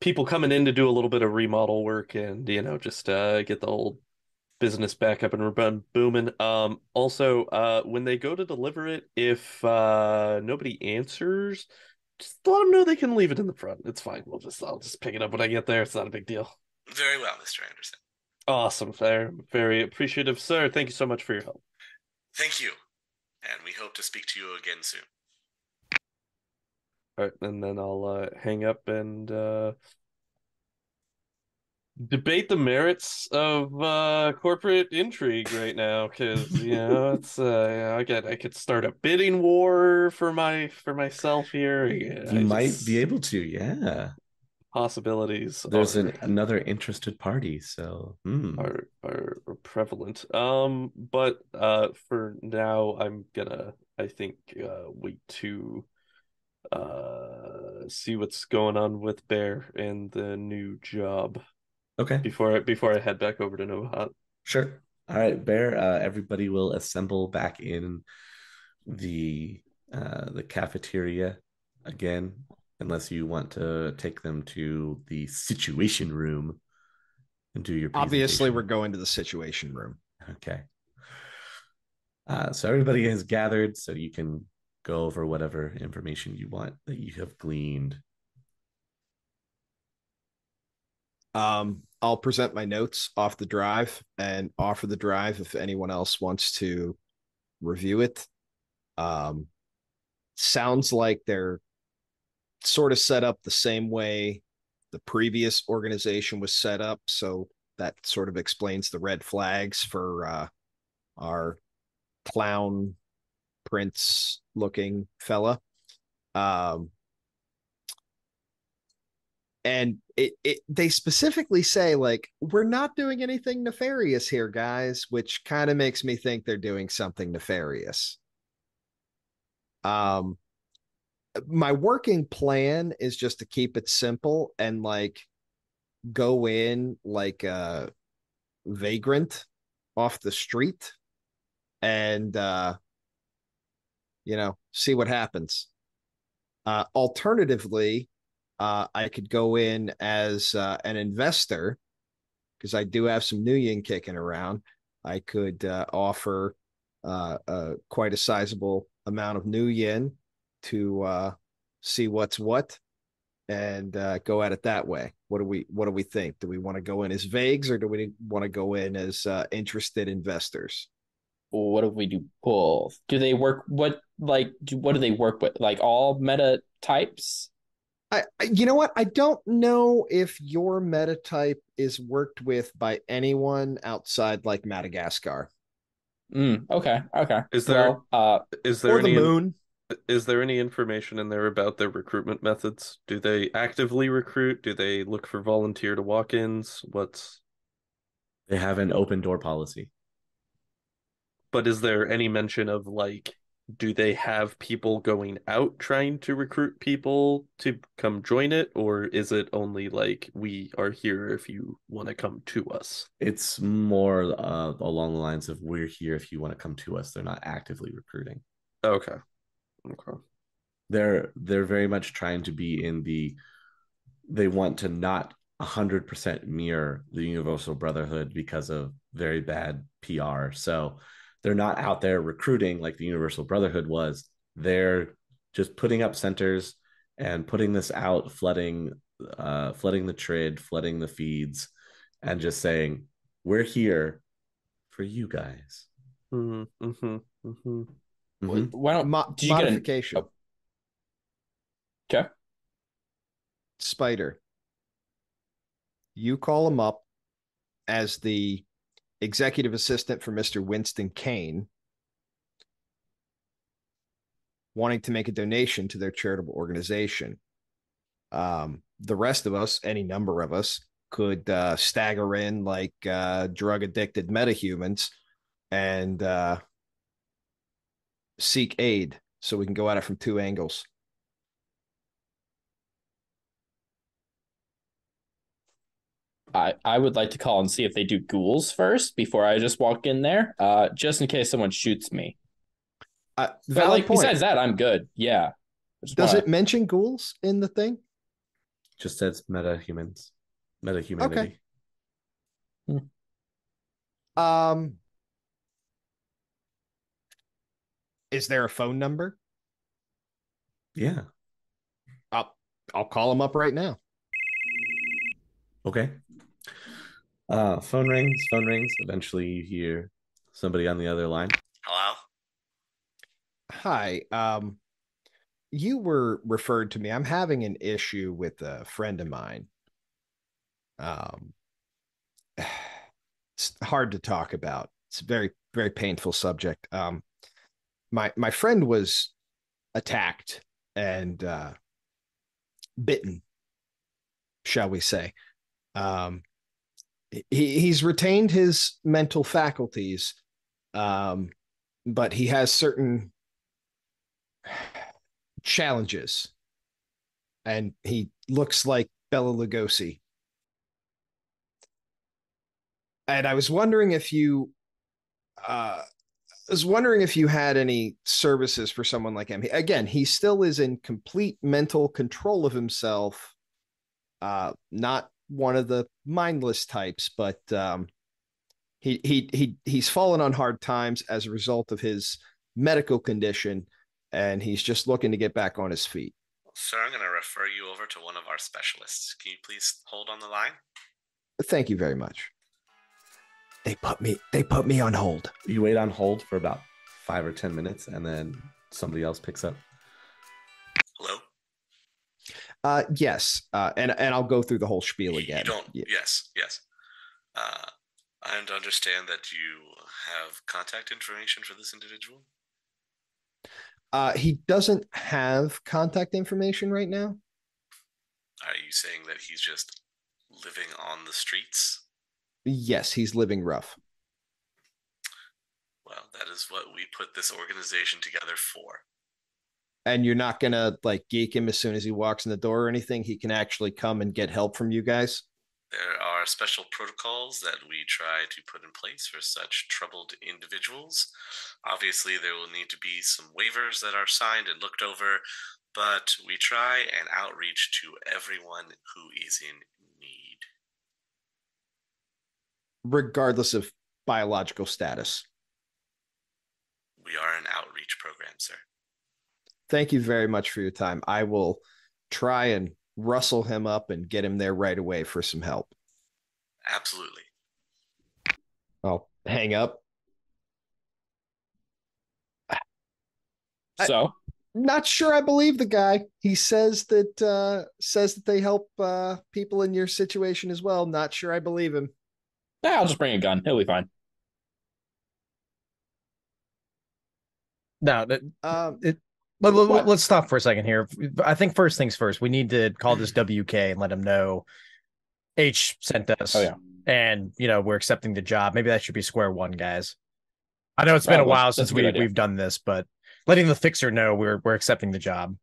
people coming in to do a little bit of remodel work and, just get the old business back up and booming. Also, when they go to deliver it, if nobody answers, just let them know they can leave it in the front. It's fine. I'll just pick it up when I get there. It's not a big deal. Very well, Mr. Anderson. Awesome. Very appreciative, sir. Thank you so much for your help. Thank you. And we hope to speak to you again soon. All right, and then I'll hang up and debate the merits of corporate intrigue right now, because it's I could start a bidding war for myself here. Yeah, You might be able to, yeah. Possibilities There's another interested party, so are prevalent. But for now, I'm gonna, I think, wait to see what's going on with Bear and the new job. Okay. Before I head back over to Nova. Sure. All right, Bear. Everybody will assemble back in the cafeteria again, unless you want to take them to the situation room and do your presentation. Obviously, we're going to the situation room. Okay. So everybody has gathered, so you can go over whatever information you want that you have gleaned. I'll present my notes off the drive and offer the drive if anyone else wants to review it. Sounds like they're sort of set up the same way the previous organization was set up, so that sort of explains the red flags for our clown prince looking fella. And they specifically say, like, we're not doing anything nefarious here, guys, which kind of makes me think they're doing something nefarious. My working plan is just to keep it simple and like go in like a vagrant off the street and see what happens. Alternatively, I could go in as an investor because I do have some Nuyen kicking around. I could offer quite a sizable amount of Nuyen to see what's what and go at it that way. What do we think? Do we want to go in as vagues or do we want to go in as interested investors? What if we do both? Do they work? What do they work with? Like all meta types? You know what? I don't know if your meta type is worked with by anyone outside like Madagascar. Okay. Is there or the moon? Is there any information in there about their recruitment methods? Do they actively recruit? Do they look for volunteer to walk-ins? They have an open door policy. But is there any mention of like, do they have people going out trying to recruit people to come join it? Or is it only like, we are here if you want to come to us? It's more along the lines of, we're here if you want to come to us. They're not actively recruiting. Okay. They're very much trying to be they want to not 100% mirror the Universal Brotherhood because of very bad PR. So they're not out there recruiting like the Universal Brotherhood was. They're just putting up centers and putting this out, flooding the trade, flooding the feeds, and just saying, we're here for you guys. Why don't do you modification? Okay. Spider, you call him up as the executive assistant for Mr. Winston Kane, wanting to make a donation to their charitable organization. The rest of us, any number of us, could stagger in like drug-addicted metahumans and seek aid so we can go at it from two angles. I would like to call and see if they do ghouls first before I just walk in there, just in case someone shoots me. But like, besides that, I'm good. Yeah. Does it mention ghouls in the thing? Just says metahumanity. Okay. Is there a phone number? Yeah. I'll call him up right now. Okay. Phone rings. Eventually you hear somebody on the other line. Hello? Hi. You were referred to me. I'm having an issue with a friend of mine. Um, it's hard to talk about. It's a very, very painful subject. My friend was attacked and bitten, shall we say. Um, he's retained his mental faculties, um, but he has certain challenges, and he looks like Bella Lugosi. And I was wondering if you had any services for someone like him. Again, he still is in complete mental control of himself. Not one of the mindless types, but he's fallen on hard times as a result of his medical condition, and he's just looking to get back on his feet. Sir, I'm going to refer you over to one of our specialists. Can you please hold on the line? Thank you very much. They put me on hold. You wait on hold for about 5 or 10 minutes, and then somebody else picks up. Hello? Yes. And I'll go through the whole spiel again. Yes. I understand that you have contact information for this individual. He doesn't have contact information right now. Are you saying that he's just living on the streets? Yes, he's living rough. Well, that is what we put this organization together for. And you're not gonna geek him as soon as he walks in the door or anything? He can actually come and get help from you guys? There are special protocols that we try to put in place for such troubled individuals. Obviously, there will need to be some waivers that are signed and looked over, but we try and outreach to everyone who is in need. Regardless of biological status. We are an outreach program, sir. Thank you very much for your time. I will try and rustle him up and get him there right away for some help. Absolutely. I'll hang up. So, not sure I believe the guy. He says that they help people in your situation as well. Not sure I believe him. yeah, I'll just bring a gun. He'll be fine. No, let's stop for a second here. I think first things first, we need to call this WK and let him know H sent us. Oh, yeah. And, we're accepting the job. Maybe that should be square one, guys. I know it's been a while since we've done this, but letting the fixer know we're accepting the job.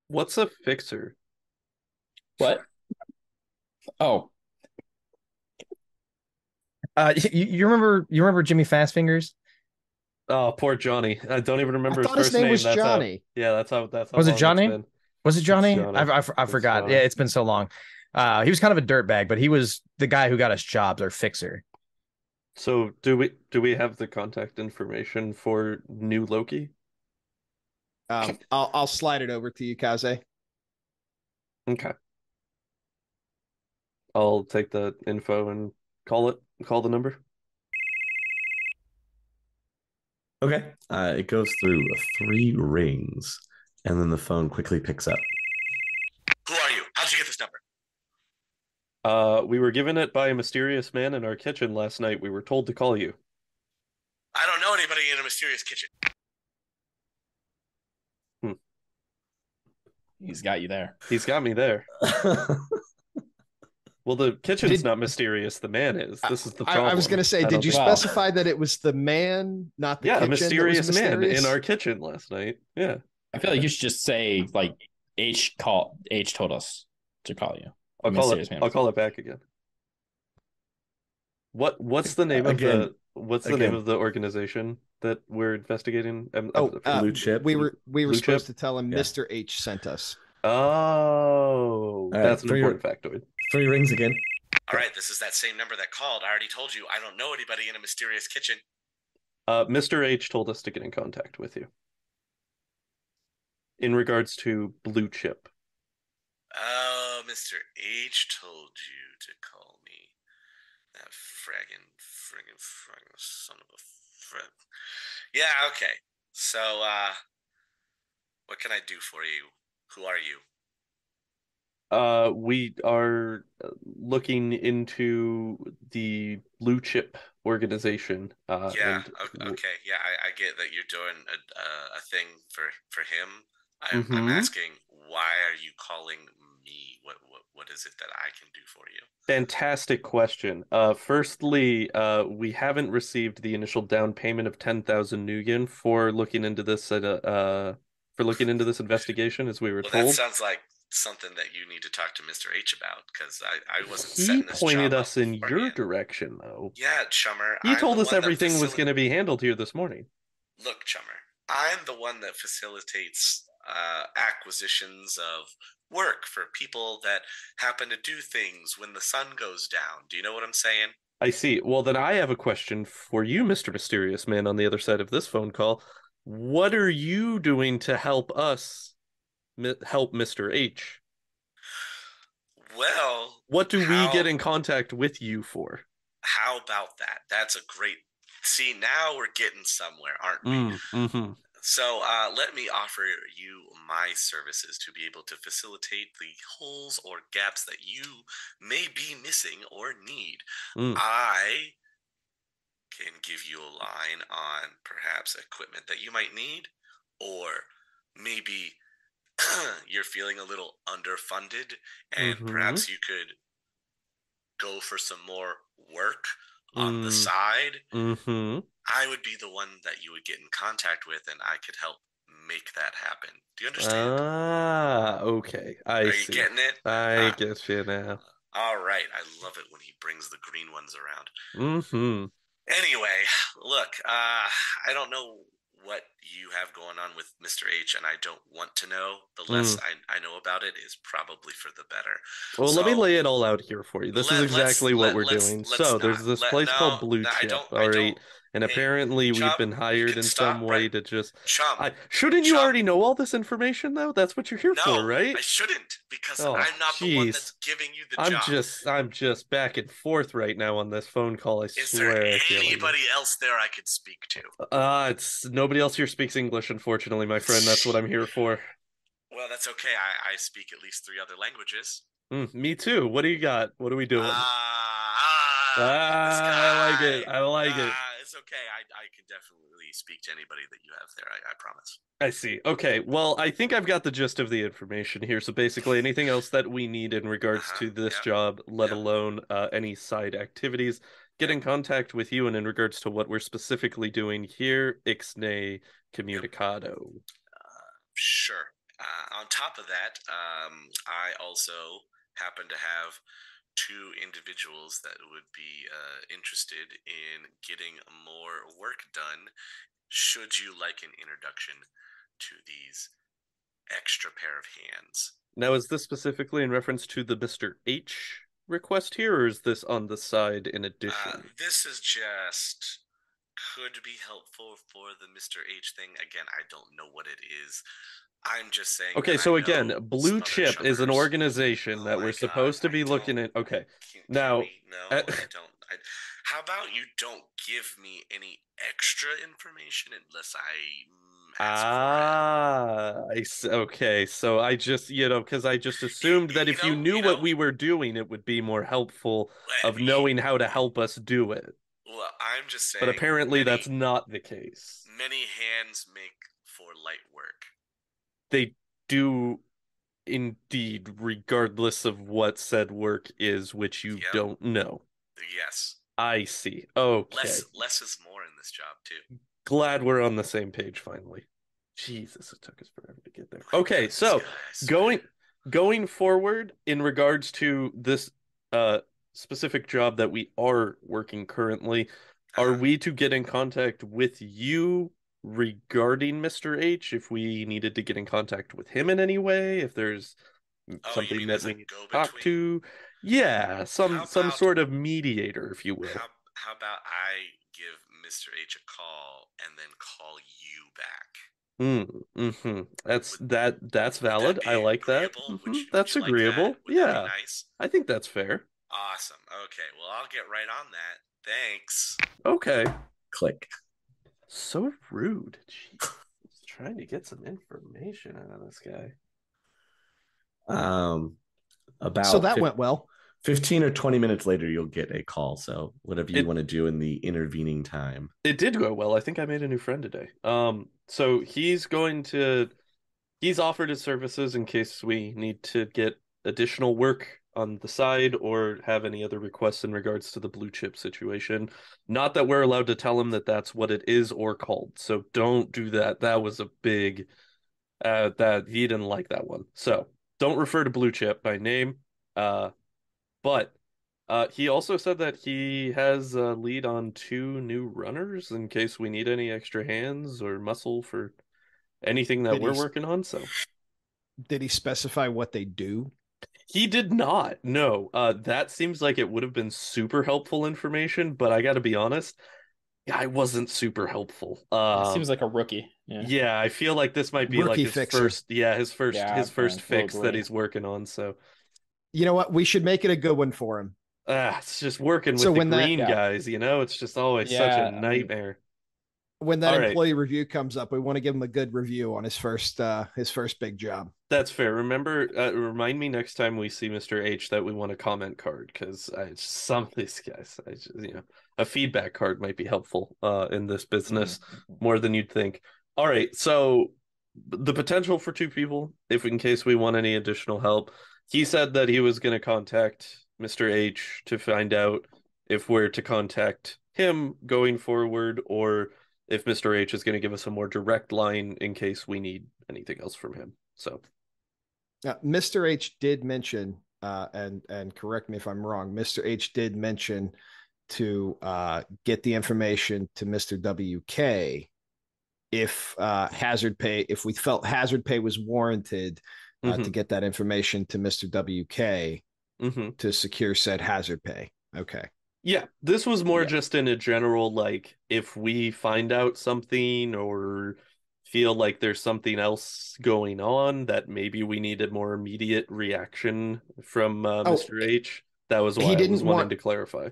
What's a fixer? What? Oh. You remember Jimmy Fastfingers? Oh, poor Johnny. I don't even remember his first name. name Was Johnny. That's how was it Johnny? Was it Johnny? Johnny. I forgot. Johnny. Yeah, it's been so long. He was kind of a dirtbag, but he was the guy who got us jobs, our fixer. So do we have the contact information for new Loki? I'll slide it over to you, Kaze. Okay. I'll take the info and call the number. Okay. It goes through 3 rings, and then the phone quickly picks up. Who are you? How'd you get this number? We were given it by a mysterious man in our kitchen last night. We were told to call you. I don't know anybody in a mysterious kitchen. He's got you there. He's got me there. Well, the kitchen's not mysterious. The man is. This is the problem. I was going to say, did you specify that it was the man, not the kitchen? Yeah, a mysterious man in our kitchen last night. Yeah. I feel like you should just say, H told us to call you. I'll call it back again. What's the name of the name of the organization that we're investigating? Blue Chip. We were supposed to tell him Mr. H sent us. Oh, that's an important factoid. 3 rings again. All right, this is that same number that called. I already told you I don't know anybody in a mysterious kitchen. Mr. H told us to get in contact with you in regards to Blue Chip. Oh, Mr. H told you to call me. That friggin' son of a Yeah, okay. So, what can I do for you? Who are you? We are looking into the Blue Chip organization. Yeah, And okay. Yeah, I get that you're doing a thing for him. I'm mm-hmm. asking, why are you calling me? What is it that I can do for you? Fantastic question. Firstly, we haven't received the initial down payment of 10,000 Nuyen for looking into this investigation, as we were Well, that told. sounds like something that you need to talk to Mr. H about, because I wasn't He setting this pointed job us up in your beforehand. direction, though. Yeah, Chummer, He I'm told the us one that everything was going to be handled here this morning. Look, Chummer, I'm the one that facilitates acquisitions of work for people that happen to do things when the sun goes down. Do you know what I'm saying? I see. Well, then I have a question for you, Mr. Mysterious Man, on the other side of this phone call. What are you doing to help us help Mr. H? Well, what do we get in contact with you for? How about that? That's a great. See, now we're getting somewhere, aren't we? Mm-hmm. So let me offer you my services to be able to facilitate the holes or gaps that you may be missing or need. I can give you a line on perhaps equipment that you might need, or maybe you're feeling a little underfunded and perhaps you could go for some more work on the side. I would be the one that you would get in contact with, and I could help make that happen. Do you understand? Okay. Are you getting it? I get you now. All right. I love it when he brings the green ones around. Mm-hmm. Anyway, look, I don't know what you have going on with Mr. H, and I don't want to know. The less I know about it is probably for the better. Well, let me lay it all out here for you. This is exactly what we're doing. So there's this place called Blue Chip, all right? And apparently we've been hired in some way to just... Shouldn't you already know all this information, though? That's what you're here for, right? I shouldn't, because I'm not the one that's giving you the job. I'm just back and forth right now on this phone call, I swear. Is there anybody else there I could speak to? It's nobody else here speaks English, unfortunately, my friend. That's what I'm here for. Well, that's okay. I speak at least 3 other languages. Me too. What do you got? What are we doing? I like it. I like it. It's okay. I can definitely speak to anybody that you have there. I promise. I see. Okay. Well, I think I've got the gist of the information here. So basically, anything else that we need in regards to this job, let alone any side activities, get in contact with you. And in regards to what we're specifically doing here, Ixnay Communicado. Sure. On top of that, I also happen to have 2 individuals that would be interested in getting more work done. Should you like an introduction to these extra pair of hands? Now, is this specifically in reference to the Mr. H request here, or is this on the side in addition? This is just could be helpful for the Mr. H thing. Again, I don't know what it is. I'm just saying. Okay, so again, Blue Chip is an organization that we're supposed to be looking at. Okay, now. I don't. How about you don't give me any extra information unless I ask for it? Okay. So I just, because I just assumed that if you knew what we were doing, it would be more helpful of knowing how to help us do it. Well, I'm just saying. But apparently that's not the case. Many hands make for light work. They do indeed, regardless of what said work is, which you don't know. Yes. I see. Okay. Less is more in this job, too. Glad we're on the same page finally. Jesus, it took us forever to get there. Okay, so going forward in regards to this specific job that we are working currently, are we to get in contact with you regarding Mr. H, if we needed to get in contact with him in any way, if there's something that we need to talk to? Yeah, some sort of mediator, if you will. How about I give Mr. H a call and then call you back? That's valid. I like that. That's agreeable. Like that? Would that be nice? I think that's fair. Awesome. Okay, well, I'll get right on that. Thanks. Okay. Click. So rude. Jeez. Trying to get some information out of this guy. About so that went well. 15 or 20 minutes later, you'll get a call. So whatever you want to do in the intervening time. It did go well. I think I made a new friend today. So he's offered his services in case we need to get additional work on the side or have any other requests in regards to the blue chip situation. Not that we're allowed to tell him that that's what it is or called. So don't do that. That was a big that he didn't like that one. So don't refer to blue chip by name. But he also said that he has a lead on 2 new runners in case we need any extra hands or muscle for anything that we're working on. So did he specify what they do? He did not. No. That seems like it would have been super helpful information, but I got to be honest, I wasn't super helpful. Seems like a rookie. Yeah, I feel like this might be rookie like his fixer. first fix that he's working on. So you know what? We should make it a good one for him. It's just working with the green guys, it's just always such a nightmare. When that employee review comes up, we want to give him a good review on his first big job. That's fair. Remember, remind me next time we see Mr. H that we want a comment card, because some of these guys, a feedback card might be helpful in this business more than you'd think. All right, so the potential for 2 people, if in case we want any additional help. He said that he was going to contact Mr. H to find out if we're to contact him going forward, or if Mr. H is going to give us a more direct line in case we need anything else from him. So Mr. H did mention, and correct me if I'm wrong, Mr. H did mention to get the information to Mr. WK if if we felt hazard pay was warranted, to get that information to Mr. WK to secure said hazard pay. Okay. Yeah, this was more just in a general, like, if we find out something or feel like there's something else going on that maybe we need a more immediate reaction from Mr. H. That was why I was wanting to clarify.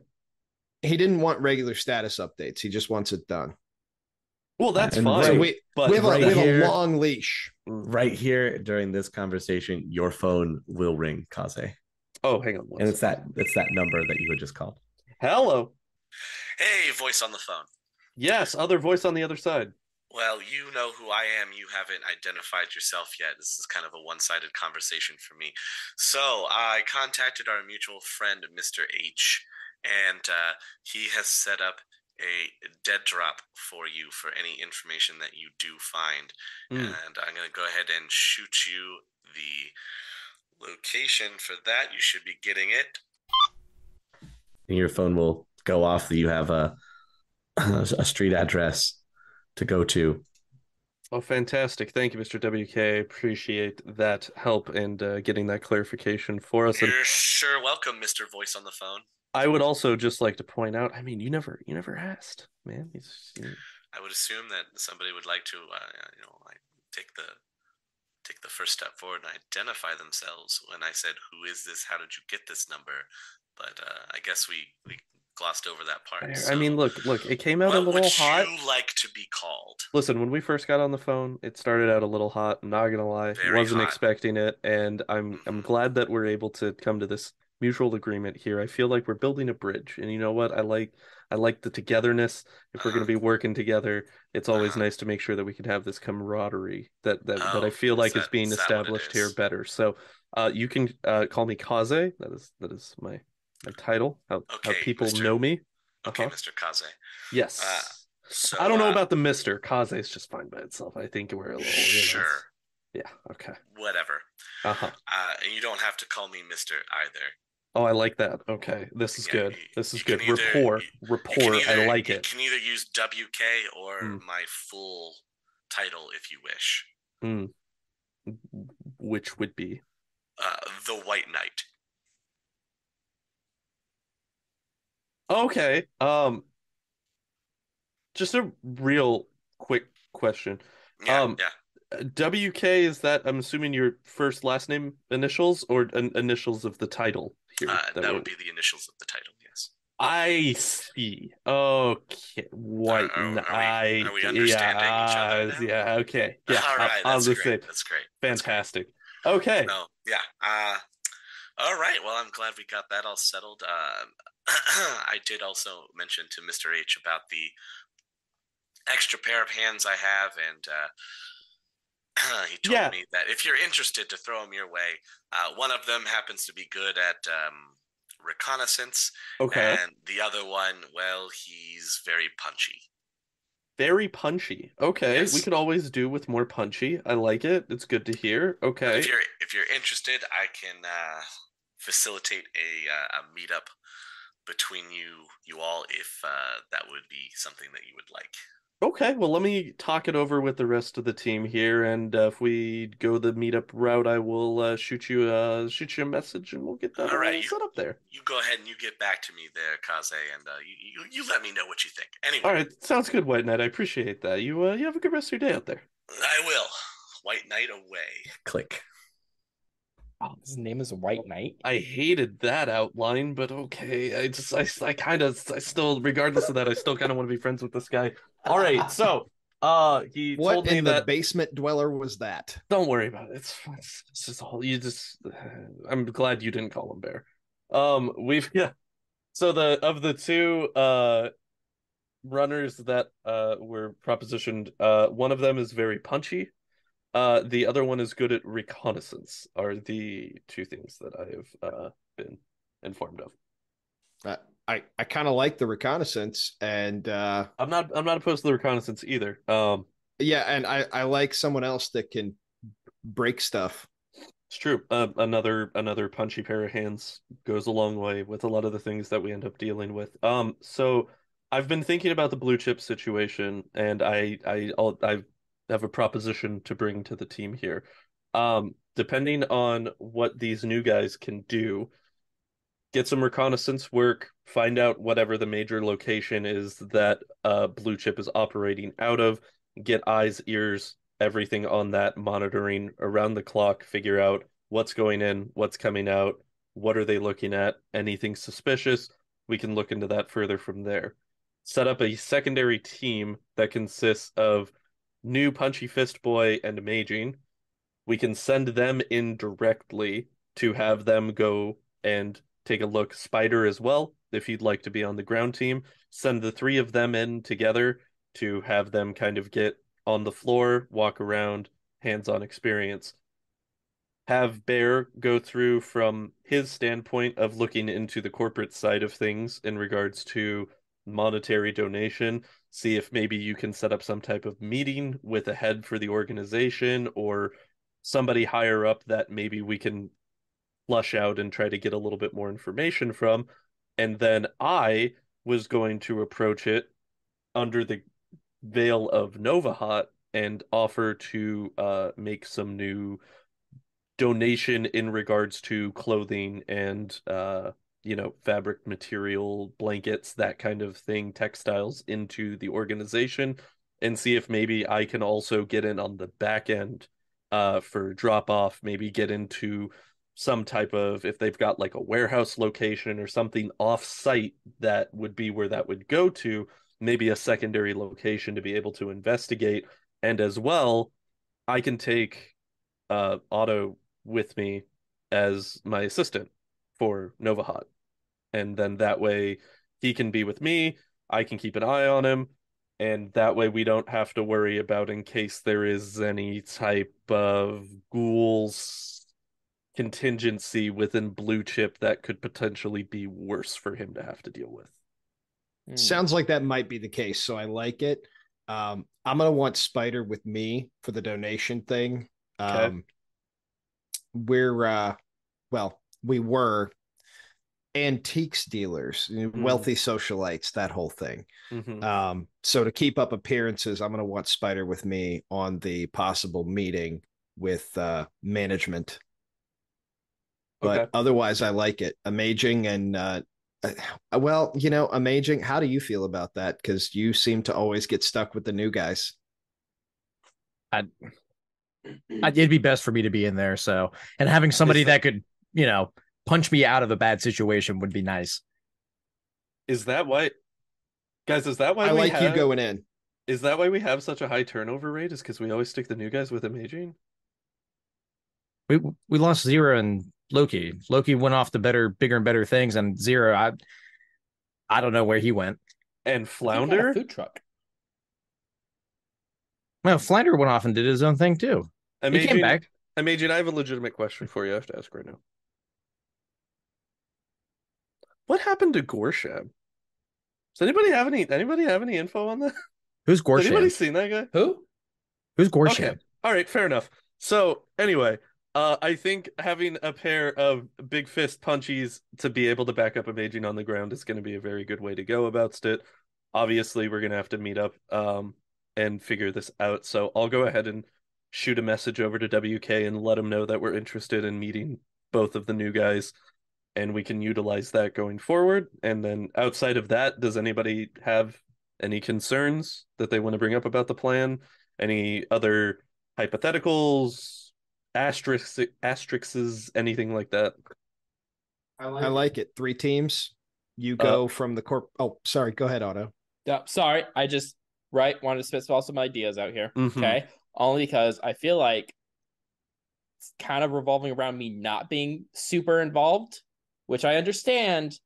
He didn't want regular status updates. He just wants it done. Well, that's fine. So we have a long leash. Right here during this conversation, your phone will ring, Kaze. Oh, hang on. And it's that number that you had just called. Hello. Hey, voice on the phone. Yes, other voice on the other side. Well, you know who I am. You haven't identified yourself yet. This is kind of a one-sided conversation for me. So I contacted our mutual friend, Mr. H, and he has set up a dead drop for you for any information that you do find. And I'm going to go ahead and shoot you the location for that. You should be getting it. And your phone will go off that you have a street address to go to. Oh, fantastic. Thank you, Mr. WK. Appreciate that help and getting that clarification for us. You're sure welcome, Mr. Voice on the phone. I would also just like to point out, I mean, you never asked, man. I would assume that somebody would like to, take the first step forward and identify themselves. When I said, "Who is this? How did you get this number?" But I guess we glossed over that part. So, I mean, look, it came out a little hot. What would you like to be called? Listen, when we first got on the phone, it started out a little hot. I'm not gonna lie, wasn't expecting it, and I'm glad that we're able to come to this mutual agreement here. I feel like we're building a bridge, and you know what? I like the togetherness. If we're going to be working together, it's always nice to make sure that we can have this camaraderie that I feel like is being established here better. So, you can call me Kaze. That is my title. How people know me. Okay, Mr. Kaze. Yes. So I don't know about the Mr. Kaze is just fine by itself. I think we're a little sure. Yeah. Okay. Whatever. And you don't have to call me Mr. either. Oh, I like that. Okay, this is good. This is good. Rapport. I like it. You can either use WK or my full title if you wish. Which would be? The White Knight. Okay. Just a real quick question. Yeah. WK, is that, I'm assuming, your first last name initials or initials of the title here? That would be the initials of the title, yes. I see. Okay. White. Are we understanding each other now? Yeah. Okay. Yeah. All right, On that's the great. same. That's great. Fantastic. Okay. So yeah. All right. Well, I'm glad we got that all settled. I did also mention to Mr. H about the extra pair of hands I have, and he told me that if you're interested, to throw them your way. One of them happens to be good at reconnaissance, and the other one, well, he's very punchy. Very punchy. Okay, Yes. we could always do with more punchy. I like it. It's good to hear. Okay. But if you're interested, I can facilitate a meetup between you all if that would be something that you would like. Okay, well, let me talk it over with the rest of the team here, and if we go the meetup route, I will shoot you a message, and we'll get that all set up there. You go ahead and you get back to me there, Kaze, and you let me know what you think. Anyway. All right, sounds good, White Knight. I appreciate that. You have a good rest of your day out there. I will. White Knight away. Click. Oh, his name is White Knight. I hated that outline, but okay. I still, regardless of that, I still kind of want to be friends with this guy. All right, so he told me the basement dweller was that? Don't worry about it. It's just all you just. I'm glad you didn't call him Bear. So the two runners that were propositioned, one of them is very punchy. The other one is good at reconnaissance, are the two things that I have been informed of. I kind of like the reconnaissance, and I'm not opposed to the reconnaissance either. Yeah, and I like someone else that can break stuff. It's true. Another punchy pair of hands goes a long way with a lot of the things that we end up dealing with. So I've been thinking about the blue chip situation, and I have a proposition to bring to the team here. Depending on what these new guys can do, get some reconnaissance work, find out whatever the major location is that blue chip is operating out of, get eyes, ears, everything on that, monitoring around the clock, figure out what's going in, what's coming out, what are they looking at, anything suspicious, we can look into that further from there. Set up a secondary team that consists of new Punchy Fist Boy and Maging. We can send them in directly to have them go and take a look. Spider as well, if you'd like to be on the ground team. Send the three of them in together to have them kind of get on the floor, walk around, hands-on experience. Have Bear go through from his standpoint of looking into the corporate side of things in regards to monetary donation, see if maybe you can set up some type of meeting with a head for the organization or somebody higher up that maybe we can flush out and try to get a little bit more information from. And then I was going to approach it under the veil of Novahot and offer to make some new donation in regards to clothing and fabric material, blankets, that kind of thing, textiles into the organization, and see if maybe I can also get in on the back end for drop off, maybe get into some type of, if they've got like a warehouse location or something off site, that would be where that would go to, maybe a secondary location to be able to investigate. And as well, I can take Otto with me as my assistant for Novahot. And then that way he can be with me, I can keep an eye on him, and that way we don't have to worry about in case there is any type of ghouls contingency within Blue Chip that could potentially be worse for him to have to deal with. Sounds like that might be the case, so I like it. I'm gonna want Spider with me for the donation thing. Okay. We were antiques dealers, wealthy socialites, that whole thing. So to keep up appearances, I'm going to want Spider with me on the possible meeting with management. But otherwise, I like it. Amaging and Amaging, how do you feel about that? Because you seem to always get stuck with the new guys. It'd be best for me to be in there. So, and having somebody that could, punch me out of a bad situation would be nice. Is that why, guys? Is that why I we like have, you going in. Is that why we have such a high turnover rate? Is because we always stick the new guys with Imaging? We lost Zero and Loki. Loki went off to bigger and better things, and Zero, I don't know where he went. And I think he had a Flounder? food truck. Well, Flounder went off and did his own thing too. He came back. Imaging, I have a legitimate question for you. I have to ask right now. What happened to Gorshab? Does anybody have any info on that? Who's Has anybody Gorsham? seen that guy? Who? Who's Gorsham? Okay. All right, fair enough. So anyway, I think having a pair of big fist punchies to be able to back up Imaging on the ground is going to be a very good way to go about it. Obviously, we're going to have to meet up and figure this out. So I'll go ahead and shoot a message over to WK and let them know that we're interested in meeting both of the new guys, and we can utilize that going forward. And then outside of that, does anybody have any concerns that they want to bring up about the plan? Any other hypotheticals, asterisks, anything like that? I like it. 3 teams. You go from the corp. Oh, sorry. Go ahead, Otto. Yeah, sorry. I just wanted to spitball some ideas out here. Mhm. Okay. Only because I feel like it's kind of revolving around me not being super involved, which I understand,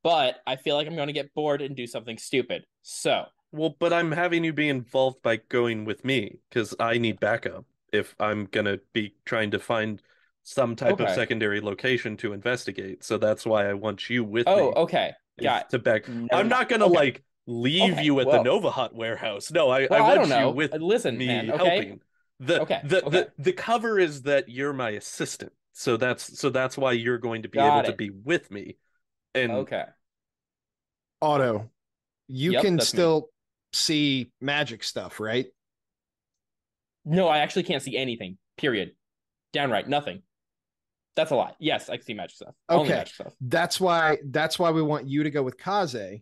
but I feel like I'm going to get bored and do something stupid. So, Well, but I'm having you be involved by going with me because I need backup if I'm gonna be trying to find some type of Okay. secondary location to investigate. So that's why I want you with me. oh, okay. is Got it. to back. Never I'm mind. not gonna Okay. like leave Okay, you at well. the Nova Hut warehouse. No, I Well, I want don't know. you with Listen, me man, okay? helping. The Okay, the, okay. the cover is that you're my assistant. So that's why you're going to be Got able to it. be with me. And Okay. Otto, you Yep, can that's me. still see magic stuff, right? No, I actually can't see anything. Period. Downright nothing. That's a lie. Yes, I can see magic stuff. Only Okay. magic stuff. That's why we want you to go with Kaze,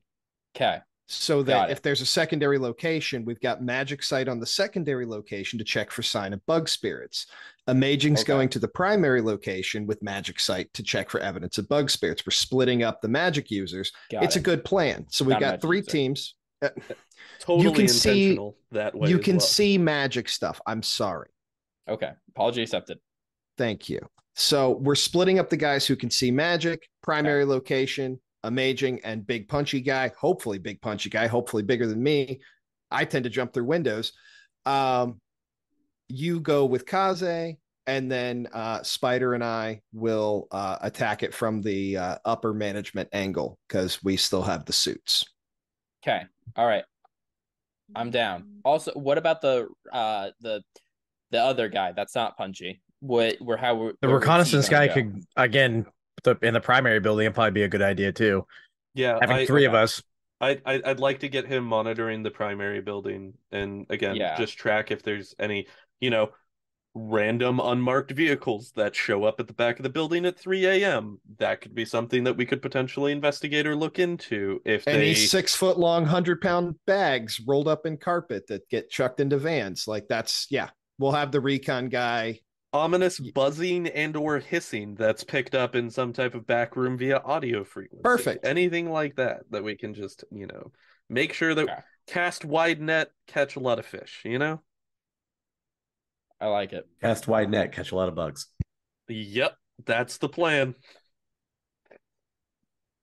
Okay. so Got that it. if there's a secondary location, we've got magic sight on the secondary location to check for sign of bug spirits. Imaging's Okay. going to the primary location with magic sight to check for evidence of bug spirits. We're splitting up the magic users. Got It's it. a good plan. So we've Not a got magic 3 user. teams. totally can see- intentional that way You as can well. see magic stuff. I'm sorry. Okay. Apology accepted. Thank you. So we're splitting up the guys who can see magic, primary location, Imaging, and big punchy guy. Hopefully big punchy guy, hopefully bigger than me. I tend to jump through windows. You go with Kaze, and then Spider and I will attack it from the upper management angle because we still have the suits. Okay. All right. I'm down. Also, what about the other guy that's not punchy? The Where's he reconnaissance gonna guy go? could, again, in the primary building, it'd probably be a good idea too. Yeah, Having 3 of us. I'd like to get him monitoring the primary building and again Yeah. just track if there's any, random unmarked vehicles that show up at the back of the building at 3 a.m. That could be something that we could potentially investigate or look into if Any they 6-foot long, 100-pound bags rolled up in carpet that get chucked into vans. Like we'll have the recon guy. ominous buzzing and or hissing that's picked up in some type of back room via audio frequency. Perfect. Anything like that we can just, make sure that Okay. cast wide net, catch a lot of fish, I like it. Cast wide net, catch a lot of bugs. Yep, that's the plan.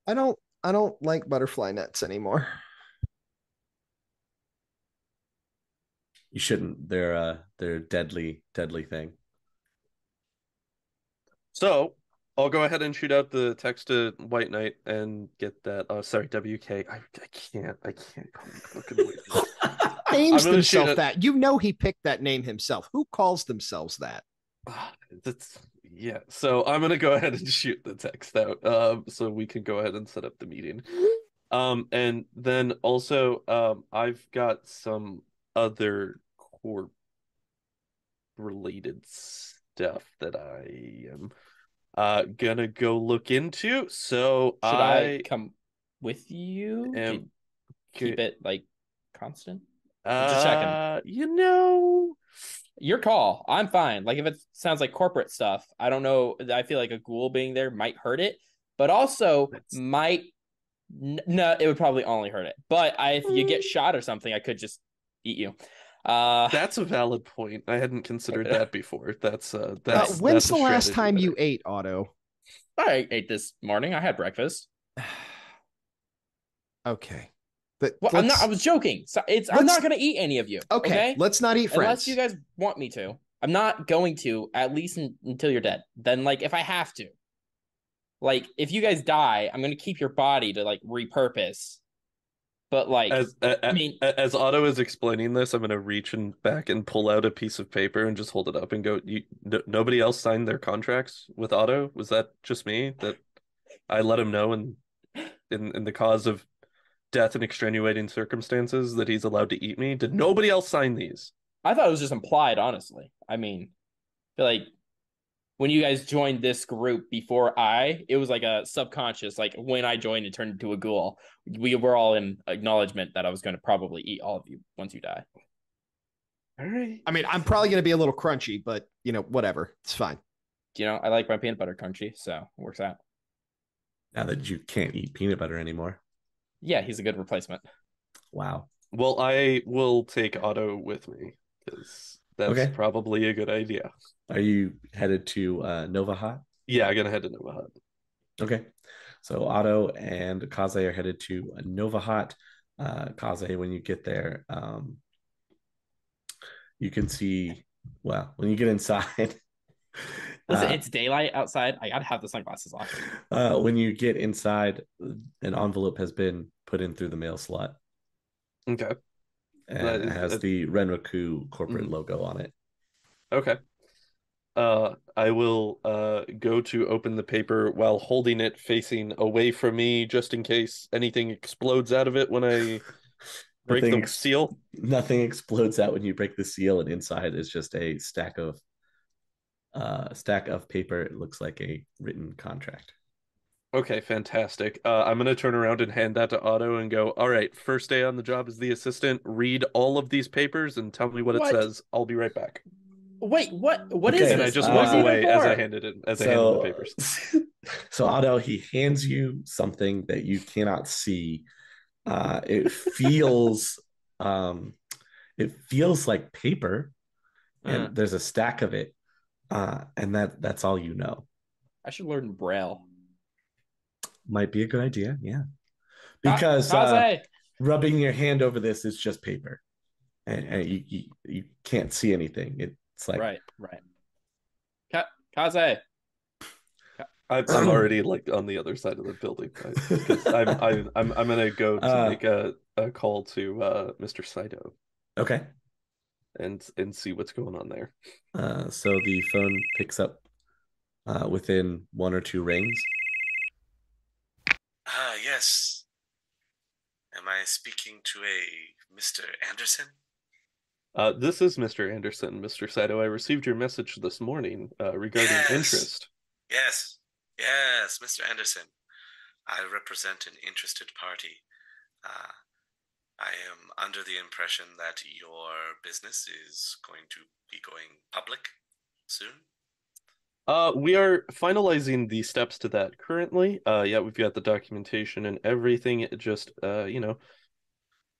I don't like butterfly nets anymore. You shouldn't. They're deadly thing. So I'll go ahead and shoot out the text to White Knight and get that. Sorry, WK. I can't call him fucking White Knight. Names I'm gonna shoot himself it- that. You know he picked that name himself. Who calls themselves that? Yeah. So I'm gonna go ahead and shoot the text out. So we can go ahead and set up the meeting. And then also, I've got some other core related stuff that I am gonna go look into. So Should I come with you? am Keep it like constant. just checking. Your call. I'm fine. Like if it sounds like corporate stuff, I don't know. I feel like a ghoul being there might hurt it, but also might No, it would probably only hurt it. But if you get shot or something, I could just eat you. That's a valid point. I hadn't considered that before. That's when's the last time you ate, Otto? I ate this morning. I had breakfast. Okay. Well, I'm not. I was joking. So I'm not going to eat any of you. Okay. Let's not eat friends. Unless you guys want me to. I'm not going to, at least until you're dead. Then, like, if I have to. Like, if you guys die, I'm going to keep your body to, like, repurpose. But, like, as Otto is explaining this, I'm going to reach back and pull out a piece of paper and just hold it up and go, nobody else signed their contracts with Otto? Was that just me? That I let him know in the cause of death and extenuating circumstances that he's allowed to eat me? Did nobody else sign these? I thought it was just implied, honestly. I mean, I feel like when you guys joined this group before it was like a subconscious, like when I joined and turned into a ghoul, we were all in acknowledgement that I was going to probably eat all of you once you die. All right. I mean, I'm probably going to be a little crunchy, but, whatever. It's fine. I like my peanut butter crunchy, so it works out. Now that you can't eat peanut butter anymore. Yeah, he's a good replacement. Wow. Well, I will take Otto with me because that's probably a good idea. Are you headed to Nova Hut? Yeah, I'm going to head to Nova Hut. Okay. So Otto and Kaze are headed to Nova Hut. Kaze, when you get there, you can see, well, when you get inside. Listen, it's daylight outside. I gotta have the sunglasses off. When you get inside, an envelope has been put in through the mail slot. Okay. And it has the Renraku corporate logo on it. Okay. I will go to open the paper while holding it facing away from me, just in case anything explodes out of it when I break the seal. Nothing explodes out when you break the seal, and inside is just a stack of paper. It looks like a written contract. Okay, fantastic. I'm going to turn around and hand that to Otto and go, all right, first day on the job as the assistant, read all of these papers and tell me what it says. I'll be right back. Wait, what is this? And I just walk away as I handed the papers. So Otto, he hands you something that you cannot see. It feels like paper, and there's a stack of it. And that's all you know. I should learn Braille. Might be a good idea, yeah. Because rubbing your hand over this is just paper, and you can't see anything. It's like right. Kaze. I'm already like on the other side of the building because I'm gonna go to make a call to Mr. Saito. Okay. And see what's going on there. So the phone picks up within 1 or 2 rings. Yes. Am I speaking to a Mr. Anderson? This is Mr. Anderson, Mr. Saito. I received your message this morning regarding interest. Yes, Mr. Anderson. I represent an interested party. I am under the impression that your business is going to be going public soon. We are finalizing the steps to that currently. Yeah, we've got the documentation and everything. It just,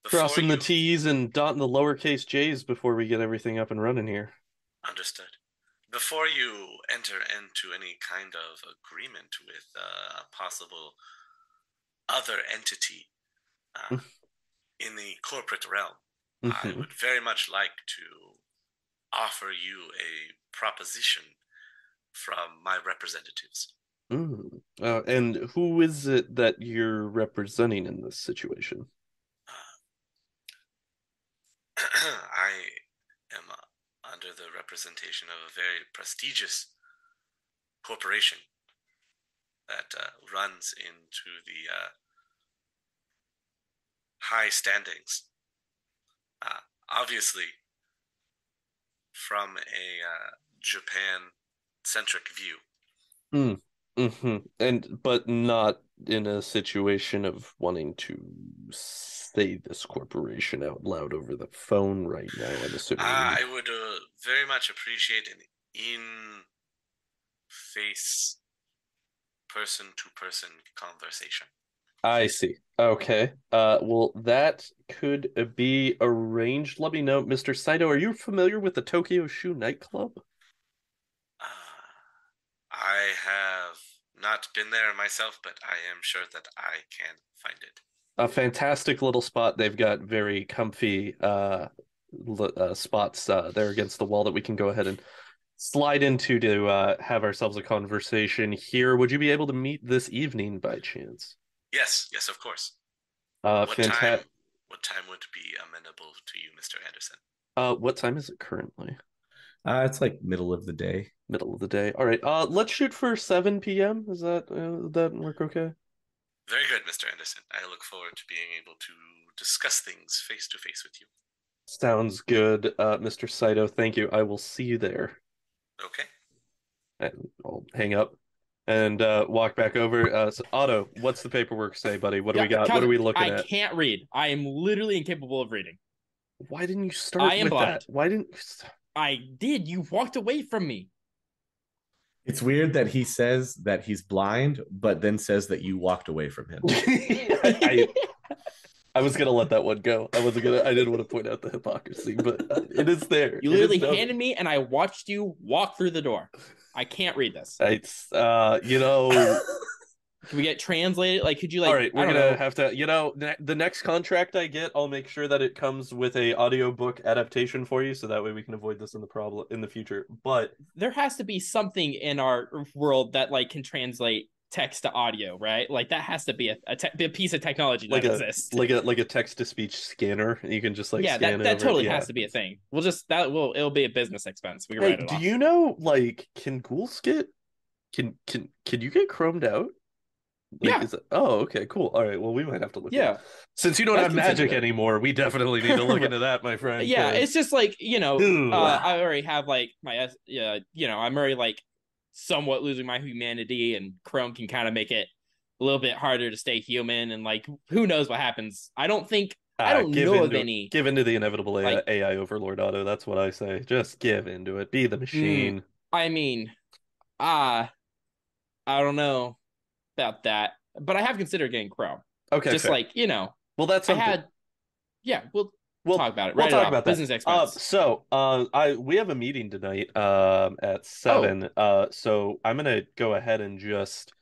crossing the T's and dotting the lowercase J's before we get everything up and running here. Understood. Before you enter into any kind of agreement with a possible other entity in the corporate realm, I would very much like to offer you a proposition from my representatives. And who is it that you're representing in this situation? I am under the representation of a very prestigious corporation that runs into the high standings. Obviously, from a Japan-centric view. But not in a situation of wanting to say this corporation out loud over the phone right now, I'm assuming. I would very much appreciate an in-face, person-to-person conversation. I see. Okay. Well, that could be arranged. Let me know, Mr. Saito, are you familiar with the Tokyo Shoe nightclub? I have not been there myself, but I am sure that I can find it. A fantastic little spot. They've got very comfy spots there against the wall that we can go ahead and slide into to have ourselves a conversation here. Would you be able to meet this evening by chance? Yes, of course. What What time would be amenable to you, Mr. Anderson? What time is it currently? It's like middle of the day. Middle of the day. All right. Let's shoot for 7 p.m. Is that work okay? Very good, Mr. Anderson. I look forward to being able to discuss things face to face with you. Sounds good, Mr. Saito. Thank you. I will see you there. Okay. And I'll hang up and walk back over. So Otto, what's the paperwork say, buddy? What do we got? What are we looking at? I can't read. I am literally incapable of reading. Why didn't you start with that? Why didn't you I did. You walked away from me. It's weird that he says that he's blind, but then says that you walked away from him. I was gonna let that one go. I didn't want to point out the hypocrisy, but it is there. You literally handed me, and I watched you walk through the door. I can't read this. It's Can we get translated? Like, could you All right, we're gonna have to. The next contract I get, I'll make sure that it comes with a audiobook adaptation for you, so that way we can avoid this in the future. But there has to be something in our world that like can translate text to audio, right? Like that has to be a piece of technology that exists. Like a text to speech scanner. You can just like scan that totally has to be a thing. It'll be a business expense. We can write it off. Do you know can ghouls get can you get chromed out? Okay, cool. All right, well, we might have to look at it. Since you don't have magic anymore, we definitely need to look into that, my friend. Yeah, it's just like, I already have like my, I'm already like somewhat losing my humanity, and Chrome can kind of make it a little bit harder to stay human, and like, who knows what happens. I don't know of any. Give into the inevitable AI overlord, Otto. That's what I say. Just give into it. Be the machine. I mean, I don't know about that, but I have considered getting Chrome. Okay, just fair. Well, that's something. We'll talk about it. We'll talk about business expense. We have a meeting tonight at 7. So I'm gonna go ahead and just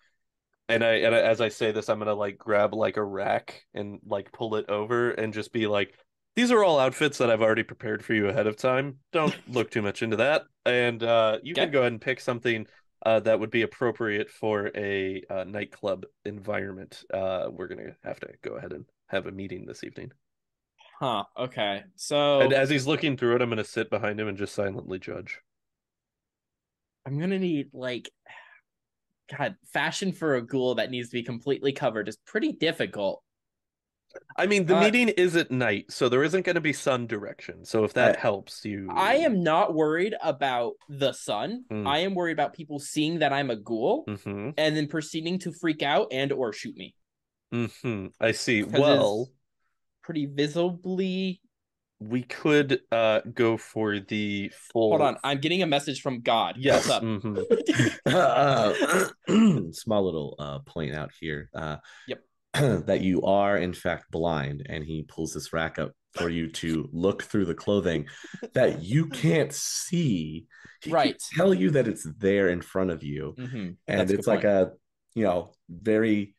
as I say this, I'm gonna like grab like a rack and like pull it over and just be like, these are all outfits that I've already prepared for you ahead of time. Don't look too much into that, and you can go ahead and pick something that would be appropriate for a nightclub environment. We're gonna have to go ahead and have a meeting this evening. Huh. Okay. So, and as he's looking through it, I'm gonna sit behind him and just silently judge. I'm gonna need fashion for a ghoul that needs to be completely covered is pretty difficult. I mean, the meeting is at night, so there isn't going to be sun direction. So if that helps you... I am not worried about the sun. I am worried about people seeing that I'm a ghoul and then proceeding to freak out and or shoot me. I see. Well... Pretty visibly... We could go for the full... Hold on, I'm getting a message from God. Yes. What's up? Small little point out here. Yep. That you are in fact blind, and he pulls this rack up for you to look through the clothing that you can't see. He can tell you that it's there in front of you, and it's like a very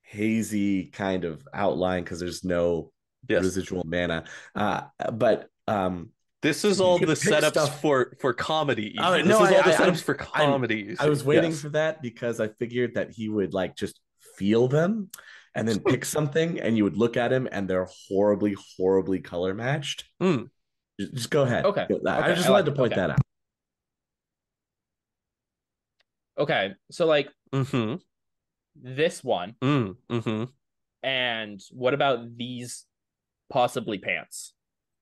hazy kind of outline because there's no residual mana. But this is all the setups for comedy. This is all the setups for comedy. I was waiting for that because I figured that he would like just feel them and then pick something, and you would look at him and they're horribly color matched. Just go ahead. Okay. I just wanted to point that out. Okay, so like this one, and what about these possibly pants?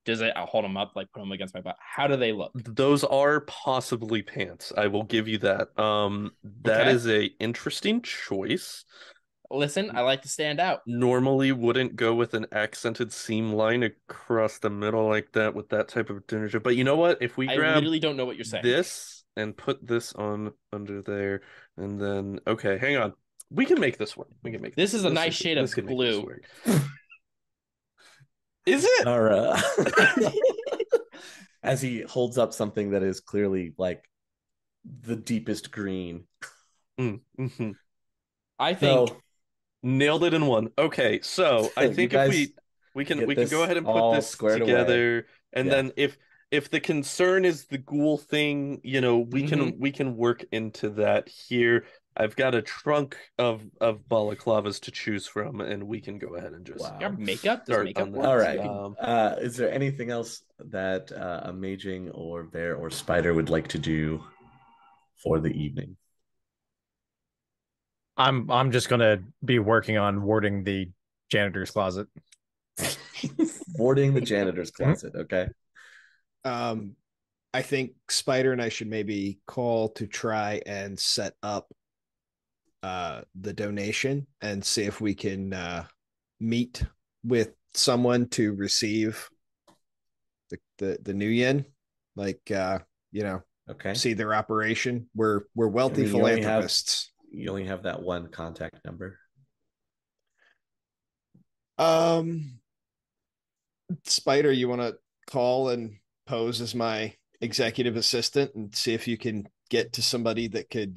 Does it? I'll hold them up, like put them against my butt. How do they look? Those are possibly pants. I will give you that. That is a interesting choice. Listen, I like to stand out. Normally wouldn't go with an accented seam line across the middle like that with that type of dinner. But you know what? If we grab I literally don't know what you're saying. This and put this on under there, and then hang on. We can make this work. We can make This is a nice shade of blue. Is it? All right. As he holds up something that is clearly like the deepest green. Mm-hmm. I think nailed it in one. Okay, so I think if we can go ahead and put this together, and then if the concern is the ghoul thing, we can work into that here. I've got a trunk of balaclavas to choose from, and we can go ahead and just makeup. Does makeup work? All right. Is there anything else that Amazing or Bear or Spider would like to do for the evening? I'm just gonna be working on warding the janitor's closet. Warding the janitor's closet. Okay. I think Spider and I should maybe call to try and set up the donation and see if we can meet with someone to receive the new yen, see their operation. We're wealthy philanthropists. You only have that one contact number. Spider, you want to call and pose as my executive assistant and see if you can get to somebody that could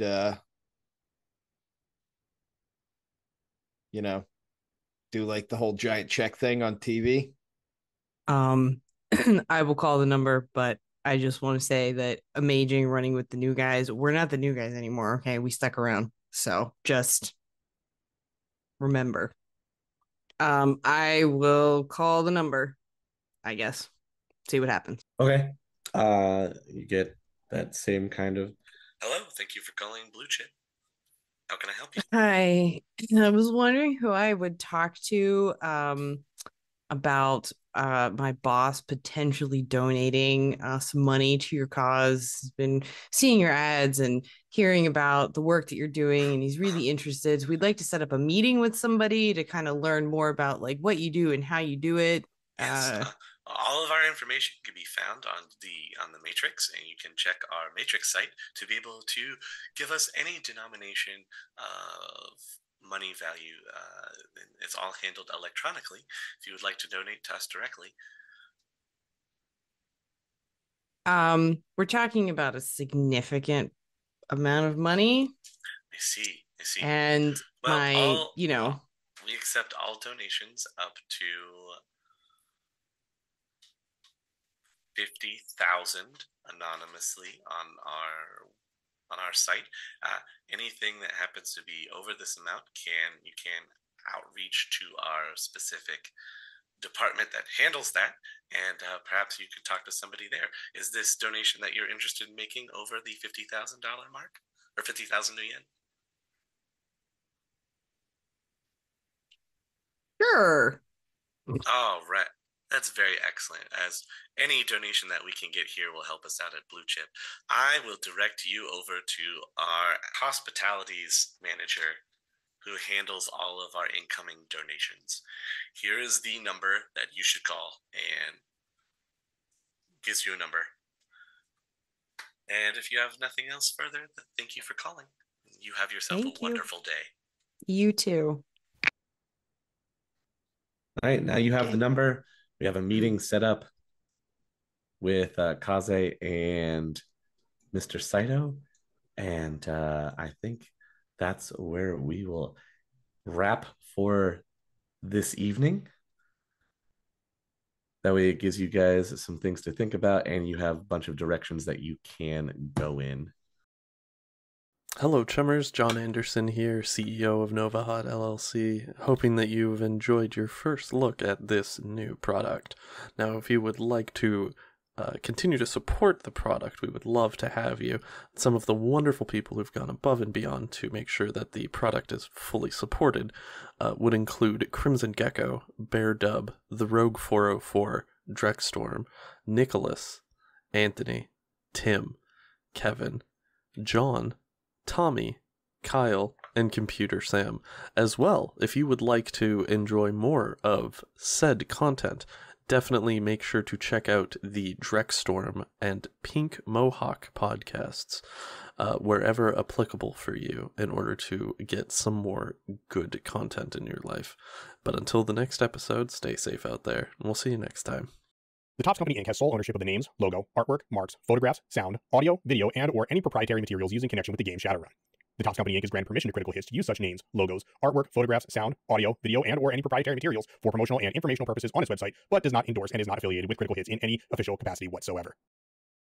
do like the whole giant check thing on TV? I will call the number, but I just want to say that Amazing running with the new guys. We're not the new guys anymore. Okay. We stuck around. So just remember. I will call the number, I guess. See what happens. Okay. You get that same kind of. Hello. Thank you for calling Blue Chip. How can I help you? Hi. I was wondering who I would talk to about my boss potentially donating some money to your cause. He's been seeing your ads and hearing about the work that you're doing, and he's really interested. So we'd like to set up a meeting with somebody to kind of learn more about like what you do and how you do it. Yes, all of our information can be found on the Matrix, and you can check our Matrix site to be able to give us any denomination of money value. It's all handled electronically. If you would like to donate to us directly, we're talking about a significant amount of money. I see. And we accept all donations up to 50,000 anonymously on our site. Anything that happens to be over this amount, you can outreach to our specific department that handles that, and perhaps you could talk to somebody there. Is this donation that you're interested in making over the $50,000 mark, or 50,000 new yen? Sure. All right. That's very excellent, as any donation that we can get here will help us out at Blue Chip. I will direct you over to our hospitalities manager, who handles all of our incoming donations. Here is the number that you should call, and gives you a number. And if you have nothing else further, thank you for calling. You have yourself a wonderful day. You too. All right, now you have the number. We have a meeting set up with Kaze and Mr. Saito, and I think that's where we will wrap for this evening. That way it gives you guys some things to think about, and you have a bunch of directions that you can go in. Hello, Chummers. John Anderson here, CEO of Nova Hot LLC, hoping that you've enjoyed your first look at this new product. Now, if you would like to continue to support the product, we would love to have you. Some of the wonderful people who've gone above and beyond to make sure that the product is fully supported would include Crimson Gecko, Bear Dub, The Rogue 404, Drexstorm, Nicholas, Anthony, Tim, Kevin, John, Tommy, Kyle, and Computer Sam. As well, if you would like to enjoy more of said content, definitely make sure to check out the Dreckstorm and Pink Mohawk podcasts wherever applicable for you in order to get some more good content in your life. But until the next episode, stay safe out there, and we'll see you next time. The Topps Company Inc. has sole ownership of the names, logo, artwork, marks, photographs, sound, audio, video, and or any proprietary materials used in connection with the game Shadowrun. The Topps Company Inc. is granted permission to Critical Hits to use such names, logos, artwork, photographs, sound, audio, video, and or any proprietary materials for promotional and informational purposes on its website, but does not endorse and is not affiliated with Critical Hits in any official capacity whatsoever.